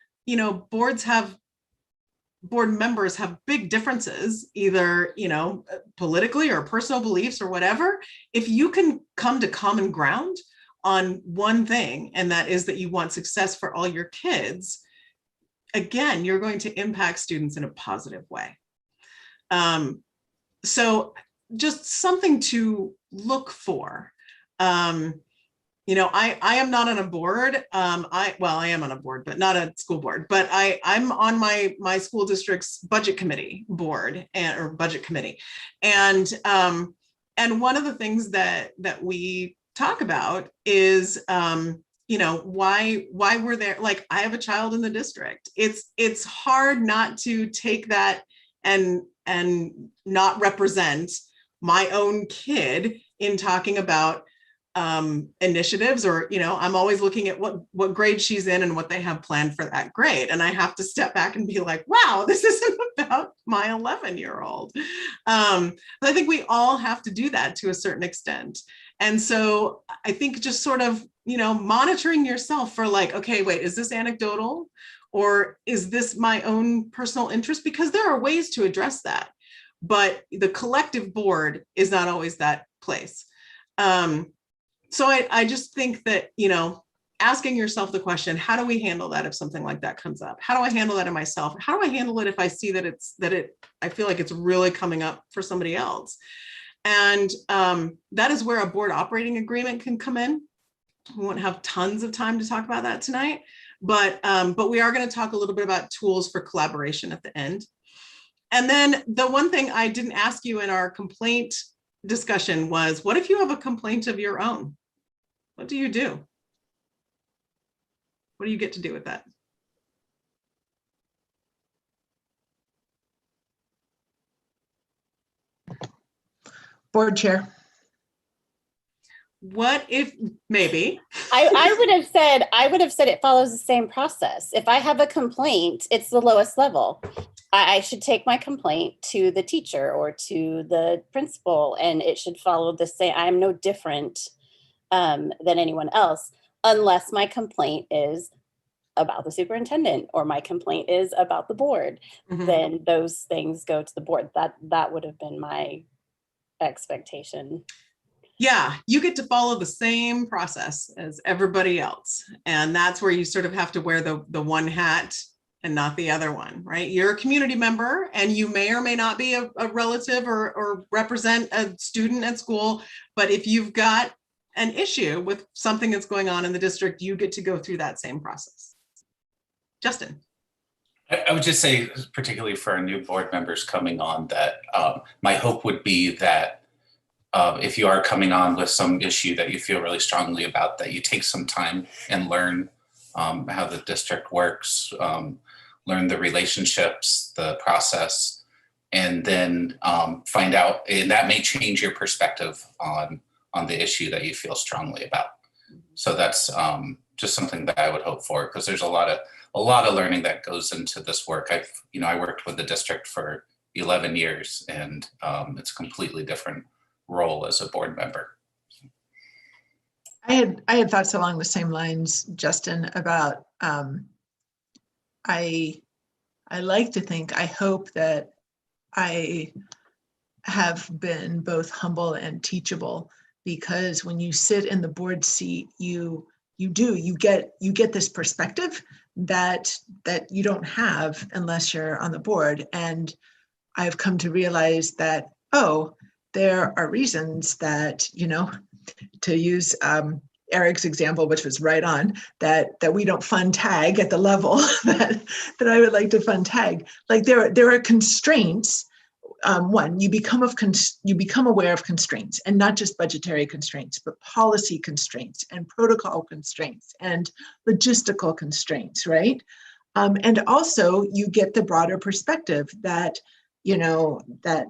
board members have big differences, either politically or personal beliefs or whatever, if you can come to common ground on one thing, and that is that you want success for all your kids, again, you're going to impact students in a positive way. So just something to look for. I am not on a board. I am on a board, but not a school board. But I'm on my school district's budget committee board or budget committee, and one of the things that we talk about is why we're there. Like, I have a child in the district. It's hard not to take that and not represent my own kid in talking about initiatives, or I'm always looking at what grade she's in and what they have planned for that grade, and I have to step back and be like, wow, this isn't about my 11-year-old. I think we all have to do that to a certain extent, and so I think just sort of monitoring yourself for like, okay, wait, is this anecdotal or is this my own personal interest? Because there are ways to address that, but the collective board is not always that place. So I just think that, asking yourself the question, how do we handle that if something like that comes up? How do I handle that in myself? How do I handle it if I see that I feel like it's really coming up for somebody else? And that is where a board operating agreement can come in. We won't have tons of time to talk about that tonight, but we are going to talk a little bit about tools for collaboration at the end. And then the one thing I didn't ask you in our complaint discussion was, what if you have a complaint of your own? What do you do? What do you get to do with that? Board chair. What if, maybe? I would have said it follows the same process. If I have a complaint, it's the lowest level. I should take my complaint to the teacher or to the principal, and it should follow the same. I'm no different than anyone else, unless my complaint is about the superintendent or my complaint is about the board. Mhm. Then those things go to the board. That would have been my expectation. Yeah, you get to follow the same process as everybody else. And that's where you sort of have to wear the one hat and not the other one, right? You're a community member and you may or may not be a relative or represent a student at school. But if you've got an issue with something that's going on in the district, you get to go through that same process. Justin. I would just say, particularly for our new board members coming on, that my hope would be that if you are coming on with some issue that you feel really strongly about, that you take some time and learn how the district works, learn the relationships, the process, and then find out, and that may change your perspective on the issue that you feel strongly about. So that's just something that I would hope for, because there's a lot of learning that goes into this work. I worked with the district for 11 years, and it's a completely different role as a board member. I had thoughts along the same lines, Justin, about I like to think, I hope that I have been both humble and teachable, because when you sit in the board seat, you get this perspective that you don't have unless you're on the board. And I've come to realize that, oh, there are reasons that, to use Eric's example, which was right on, that we don't fund tag at the level that I would like to fund tag. Like there are constraints. One, you become aware of constraints, and not just budgetary constraints, but policy constraints and protocol constraints and logistical constraints, right? And also you get the broader perspective that, that,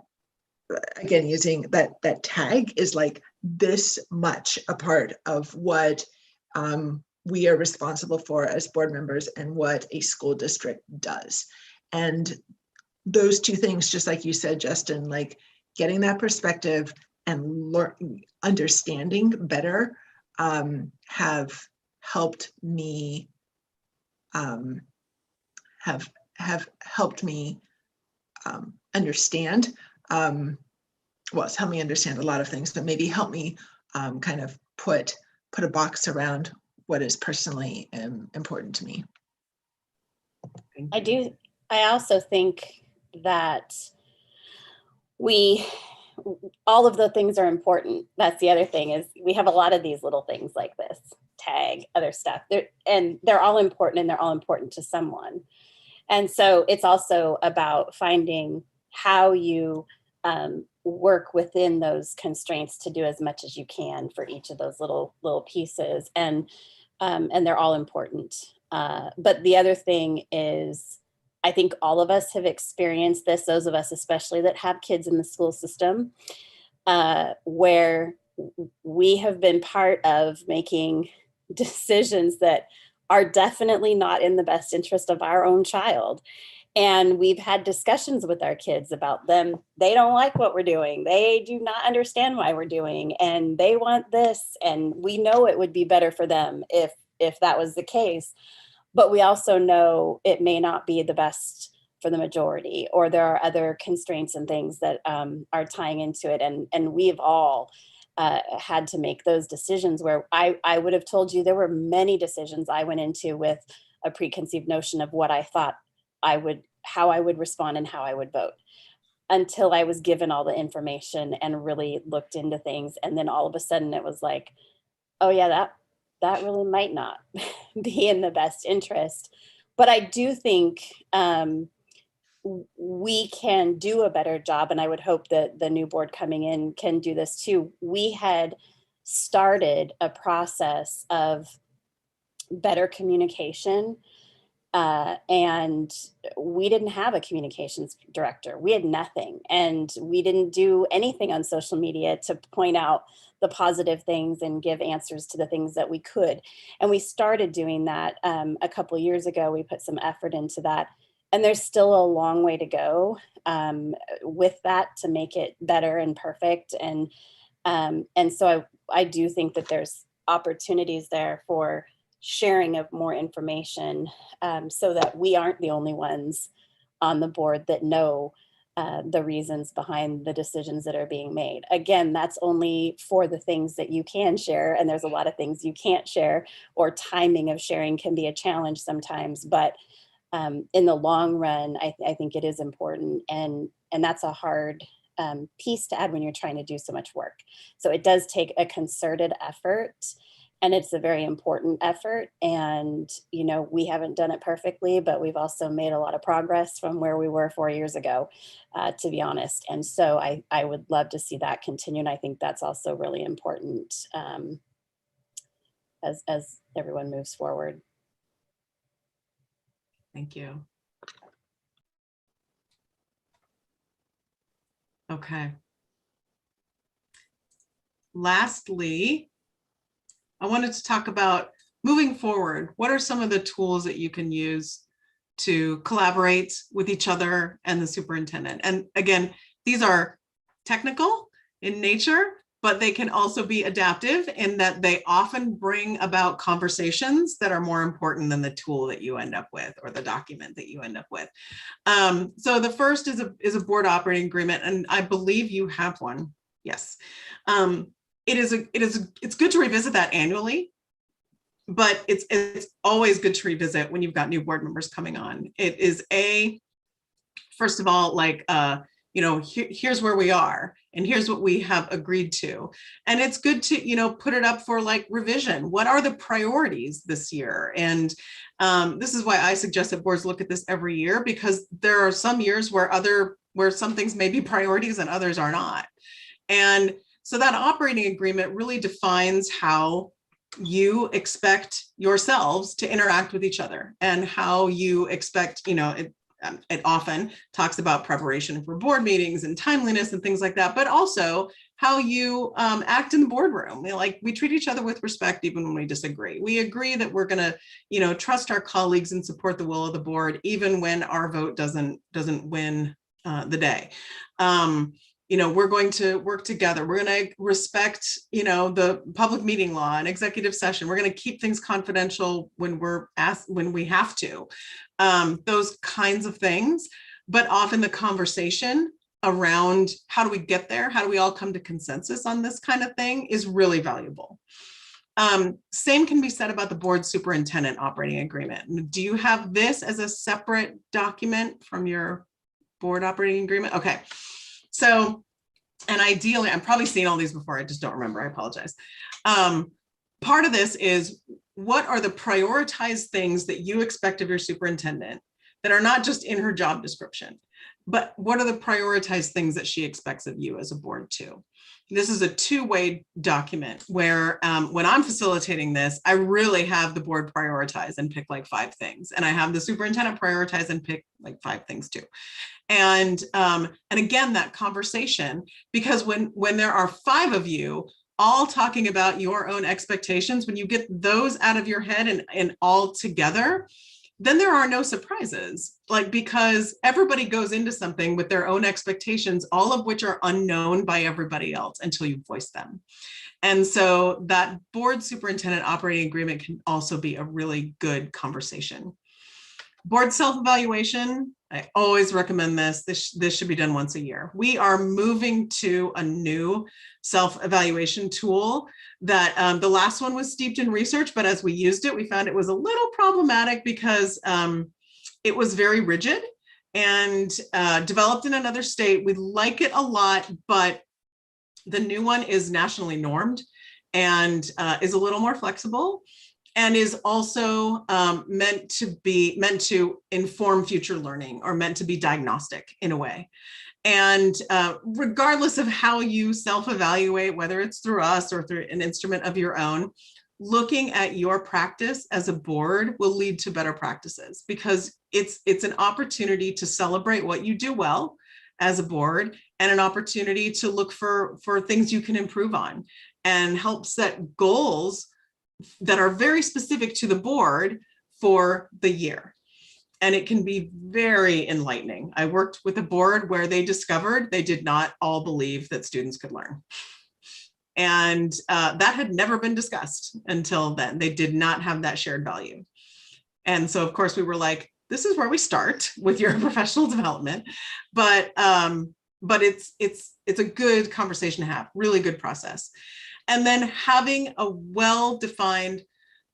again, using that tag is like this much a part of what we are responsible for as board members and what a school district does. And those two things, just like you said, Justin, like getting that perspective and understanding better have helped me understand. Well, it's helped me understand a lot of things, but maybe help me kind of put a box around what is personally important to me. I also think that all of the things are important. That's the other thing, is we have a lot of these little things like this, tag, other stuff, and they're all important, and they're all important to someone. And so it's also about finding how you work within those constraints to do as much as you can for each of those little pieces, and they're all important. But the other thing is, I think all of us have experienced this, those of us especially that have kids in the school system, where we have been part of making decisions that are definitely not in the best interest of our own child. And we've had discussions with our kids about them. They don't like what we're doing. They do not understand why we're doing, and they want this. And we know it would be better for them if that was the case. But we also know it may not be the best for the majority, or there are other constraints and things that are tying into it. And we've all had to make those decisions, where I would have told you there were many decisions I went into with a preconceived notion of what I thought how I would respond and how I would vote, until I was given all the information and really looked into things. And then all of a sudden it was like, oh yeah, that really might not be in the best interest. But I do think we can do a better job, and I would hope that the new board coming in can do this too. We had started a process of better communication, and we didn't have a communications director. We had nothing, and we didn't do anything on social media to point out the positive things and give answers to the things that we could. And we started doing that a couple of years ago. We put some effort into that, and there's still a long way to go with that to make it better and perfect. And so I do think that there's opportunities there for sharing of more information, so that we aren't the only ones on the board that know the reasons behind the decisions that are being made. Again, that's only for the things that you can share, and there's a lot of things you can't share, or timing of sharing can be a challenge sometimes. But in the long run, I think it is important, and that's a hard piece to add when you're trying to do so much work. So it does take a concerted effort, and it's a very important effort. And, you know, we haven't done it perfectly, but we've also made a lot of progress from where we were 4 years ago, to be honest. And so I would love to see that continue. And I think that's also really important as everyone moves forward. Thank you. Okay. Lastly, I wanted to talk about moving forward. What are some of the tools that you can use to collaborate with each other and the superintendent? And again, these are technical in nature, but they can also be adaptive in that they often bring about conversations that are more important than the tool that you end up with or the document that you end up with. So the first is a board operating agreement, and I believe you have one. Yes. It's good to revisit that annually, but it's always good to revisit when you've got new board members coming on. It is first of all, like, here's where we are and here's what we have agreed to. And it's good to, put it up for like revision. What are the priorities this year? And this is why I suggest that boards look at this every year, because there are some years where some things may be priorities and others are not. And so that operating agreement really defines how you expect yourselves to interact with each other and how you expect, it often talks about preparation for board meetings and timeliness and things like that, but also how you act in the boardroom. We treat each other with respect even when we disagree. We agree that we're going to, trust our colleagues and support the will of the board, even when our vote doesn't win the day. We're going to work together. We're going to respect, the public meeting law and executive session. We're going to keep things confidential when we have to. Those kinds of things. But often the conversation around how do we get there? How do we all come to consensus on this kind of thing is really valuable. Same can be said about the board superintendent operating agreement. Do you have this as a separate document from your board operating agreement? Okay. So, and ideally, I'm probably seen all these before, I just don't remember, I apologize. Part of this is, what are the prioritized things that you expect of your superintendent that are not just in her job description, but what are the prioritized things that she expects of you as a board too? This is a two-way document where when I'm facilitating this, I really have the board prioritize and pick like 5 things. And I have the superintendent prioritize and pick like 5 things too. And again, that conversation, because when there are 5 of you all talking about your own expectations, when you get those out of your head and all together, then there are no surprises, because everybody goes into something with their own expectations, all of which are unknown by everybody else until you voice them. And so that board superintendent operating agreement can also be a really good conversation. Board self-evaluation, I always recommend this. This should be done once a year. We are moving to a new self-evaluation tool that the last one was steeped in research, but as we used it, we found it was a little problematic because it was very rigid and developed in another state. We like it a lot, but the new one is nationally normed and is a little more flexible. and is also meant to inform future learning, or meant to be diagnostic in a way. And regardless of how you self-evaluate, whether it's through us or through an instrument of your own, looking at your practice as a board will lead to better practices, because it's an opportunity to celebrate what you do well as a board, and an opportunity to look for things you can improve on, and help set goals that are very specific to the board for the year. And it can be very enlightening. I worked with a board where they discovered they did not all believe that students could learn. And that had never been discussed until then. They did not have that shared value. And so, of course, we were like, this is where we start with your professional development. But it's a good conversation to have, really good process. And then having a well-defined,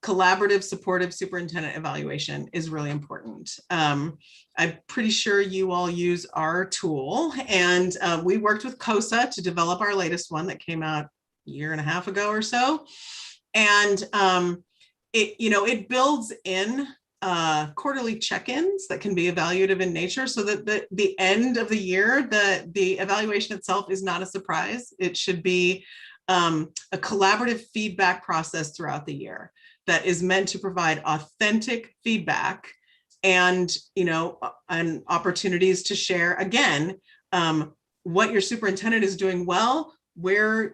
collaborative, supportive superintendent evaluation is really important. I'm pretty sure you all use our tool, and we worked with COSA to develop our latest one that came out a year and a half ago or so. And it builds in quarterly check-ins that can be evaluative in nature, so that the end of the year, the evaluation itself is not a surprise. It should be a collaborative feedback process throughout the year that is meant to provide authentic feedback, and and opportunities to share again what your superintendent is doing well, where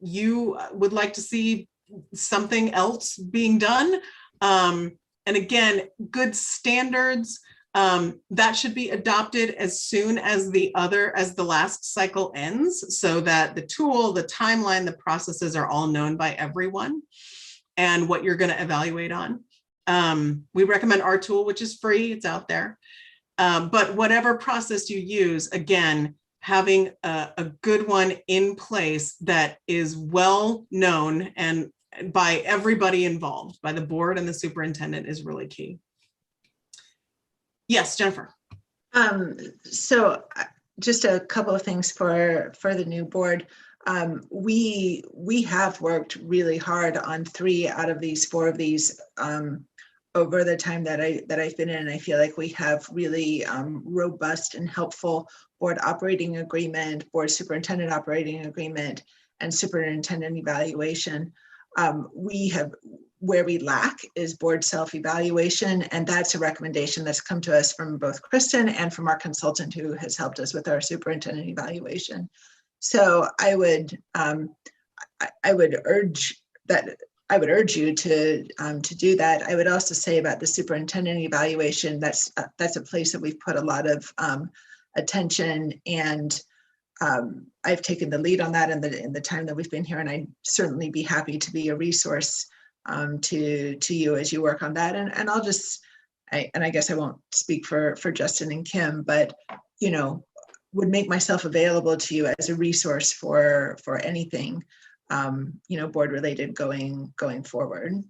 you would like to see something else being done. And again, good standards that should be adopted as soon as the last cycle ends, so that the tool, the timeline, the processes are all known by everyone, and what you're going to evaluate on. We recommend our tool, which is free, it's out there. But whatever process you use, again, having a good one in place that is well known and by everybody involved, by the board and the superintendent, is really key. Yes, Jennifer. So just a couple of things for the new board. We have worked really hard on 3 out of these 4 of these over the time that I've been in. I feel like we have really robust and helpful board operating agreement, board superintendent operating agreement, and superintendent evaluation. Where we lack is board self-evaluation, and that's a recommendation that's come to us from both Kristen and from our consultant who has helped us with our superintendent evaluation. So I would urge you to do that. I would also say about the superintendent evaluation, that's a place that we've put a lot of attention, and I've taken the lead on that in the time that we've been here, and I'd certainly be happy to be a resource to you as you work on that. And I'll just, I guess I won't speak for Justin and Kim, but would make myself available to you as a resource for anything board related going forward.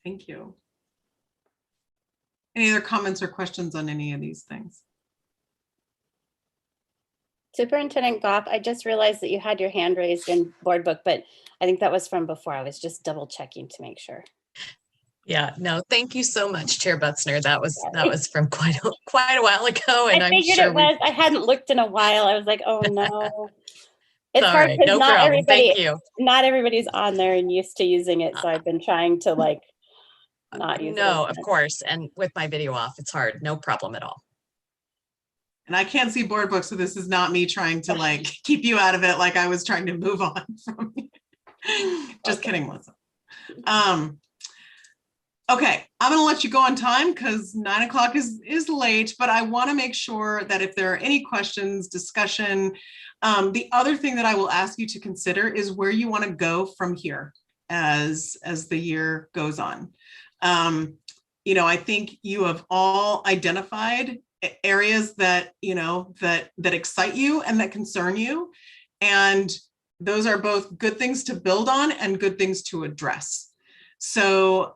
Thank you. Any other comments or questions on any of these things? Superintendent Goff, I just realized that you had your hand raised in board book, but I think that was from before. I was just double checking to make sure. Yeah, no, thank you so much, Chair Butzner. That was from quite a while ago, and I figured it was. I hadn't looked in a while. I was like, oh no. It's all hard right, because no problem. Thank you. Not everybody's on there and used to using it, so I've been trying to not use it. No, of course, and with my video off, it's hard. No problem at all. And I can't see board book, so this is not me trying to keep you out of it like I was trying to move on from you. Just kidding, Melissa. Okay, I'm gonna let you go on time because 9 o'clock is late, but I wanna make sure that if there are any questions, discussion, the other thing that I will ask you to consider is where you wanna go from here as the year goes on. I think you have all identified areas that that excite you and that concern you, and those are both good things to build on and good things to address. So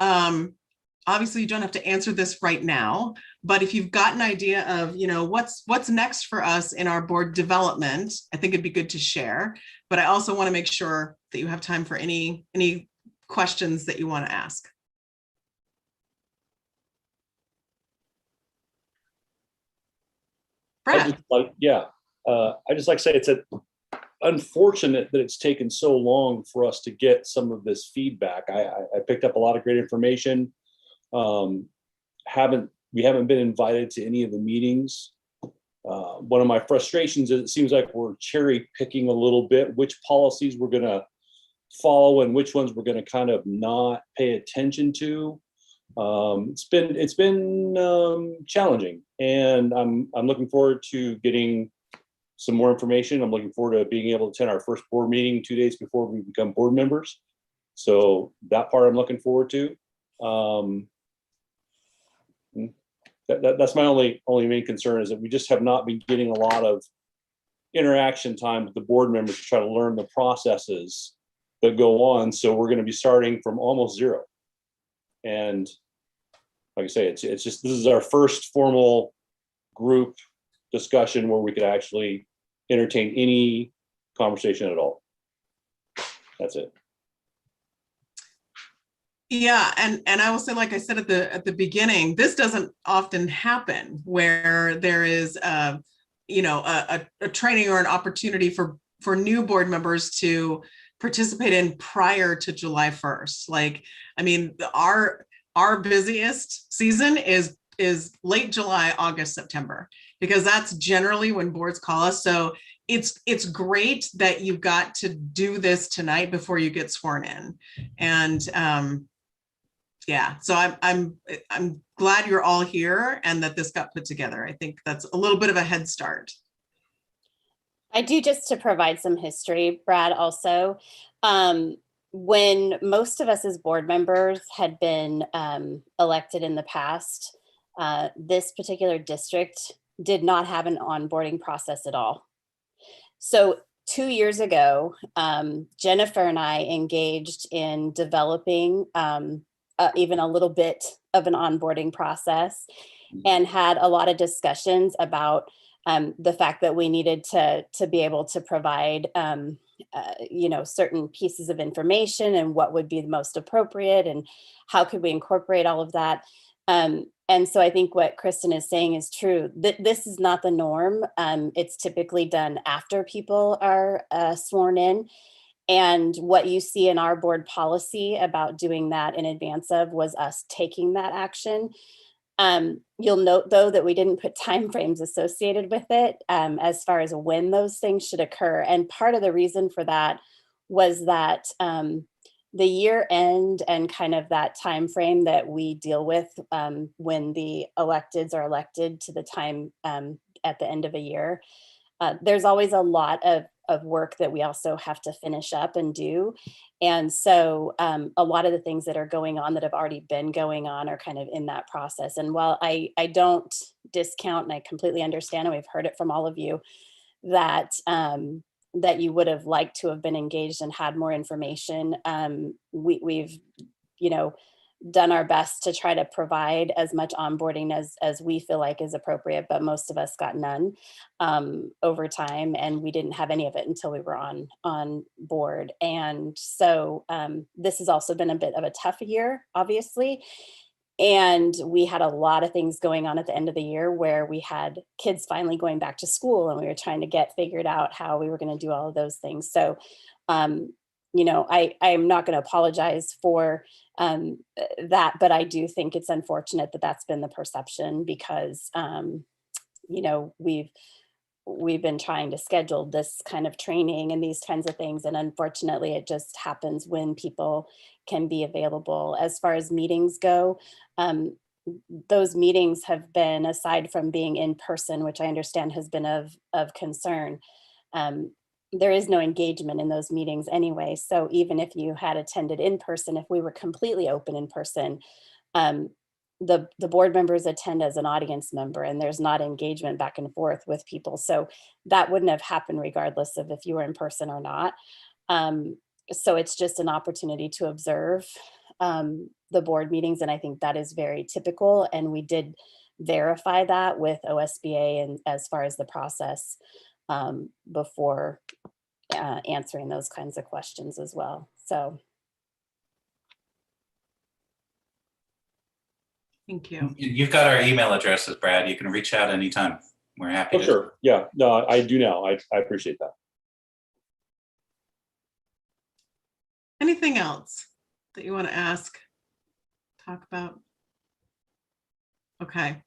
obviously you don't have to answer this right now, but if you've got an idea of what's next for us in our board development, I think it'd be good to share. But I also want to make sure that you have time for any questions that you want to ask. I Brad. just like, yeah, I just like to say it's unfortunate that it's taken so long for us to get some of this feedback. I picked up a lot of great information. We haven't been invited to any of the meetings. One of my frustrations is it seems like we're cherry picking a little bit which policies we're going to follow and which ones we're going to kind of not pay attention to. It's been challenging, and I'm looking forward to getting some more information. I'm looking forward to being able to attend our first board meeting 2 days before we become board members. So that part I'm looking forward to. That's my only main concern, is that we just have not been getting a lot of interaction time with the board members to try to learn the processes that go on. So we're going to be starting from almost zero. And like I say, it's just, this is our first formal group discussion where we could actually entertain any conversation at all. That's it. Yeah, and I will say, like I said at the beginning, this doesn't often happen where there is a training or an opportunity for new board members to participate in prior to July 1st. Like, I mean, our busiest season is late July, August, September, because that's generally when boards call us. So it's great that you got to do this tonight before you get sworn in. And yeah, so I'm glad you're all here and that this got put together. I think that's a little bit of a head start. I do, just to provide some history, Brad, also. When most of us as board members had been elected in the past, this particular district did not have an onboarding process at all. So 2 years ago, Jennifer and I engaged in developing even a little bit of an onboarding process, and had a lot of discussions about the fact that we needed to be able to provide certain pieces of information and what would be the most appropriate and how could we incorporate all of that. And so I think what Kristen is saying is true. This is not the norm. It's typically done after people are sworn in. And what you see in our board policy about doing that in advance of was us taking that action. You'll note, though, that we didn't put timeframes associated with it as far as when those things should occur. And part of the reason for that was that the year end and kind of that time frame that we deal with when the electeds are elected to the time at the end of a year, there's always a lot of work that we also have to finish up and do. And so a lot of the things that are going on that have already been going on are kind of in that process. And while I don't discount, and I completely understand, and we've heard it from all of you, that that you would have liked to have been engaged and had more information, we've done our best to try to provide as much onboarding as we feel like is appropriate, but most of us got none over time, and we didn't have any of it until we were on board. And so this has also been a bit of a tough year, obviously. And we had a lot of things going on at the end of the year where we had kids finally going back to school, and we were trying to get figured out how we were going to do all of those things. So I'm not going to apologize for that, but I do think it's unfortunate that that's been the perception, because we've been trying to schedule this kind of training and these kinds of things, and unfortunately it just happens when people can be available. As far as meetings go, those meetings have been, aside from being in person, which I understand has been of concern, there is no engagement in those meetings anyway. So even if you had attended in person, if we were completely open in person, the board members attend as an audience member, and there's not engagement back and forth with people. So that wouldn't have happened regardless of if you were in person or not. So it's just an opportunity to observe the board meetings. And I think that is very typical. And we did verify that with OSBA and as far as the process before answering those kinds of questions as well. So Thank you. You've got our email addresses, Brad. You can reach out anytime. We're happy Oh, to. sure. Yeah, no, I do now. I appreciate that. Anything else that you want to ask, talk about? Okay.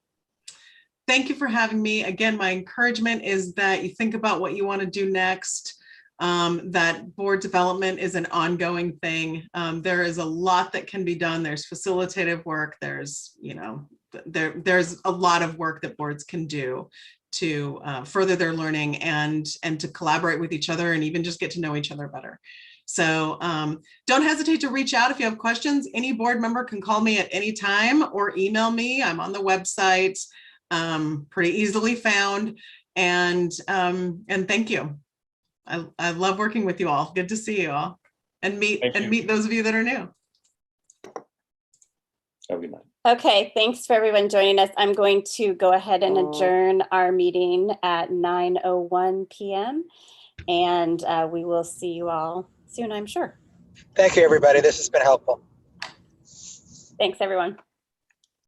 Thank you for having me. Again, my encouragement is that you think about what you want to do next. That board development is an ongoing thing. There is a lot that can be done. There's facilitative work. There's, there's a lot of work that boards can do to further their learning and to collaborate with each other and even just get to know each other better. So don't hesitate to reach out if you have questions. Any board member can call me at any time or email me. I'm on the website, pretty easily found. And thank you. I love working with you all. Good to see you all and meet those of you that are new. Have a good night. Okay, thanks for everyone joining us. I'm going to go ahead and adjourn our meeting at 9:01 p.m. and we will see you all soon, I'm sure. Thank you, everybody. This has been helpful. Thanks, everyone.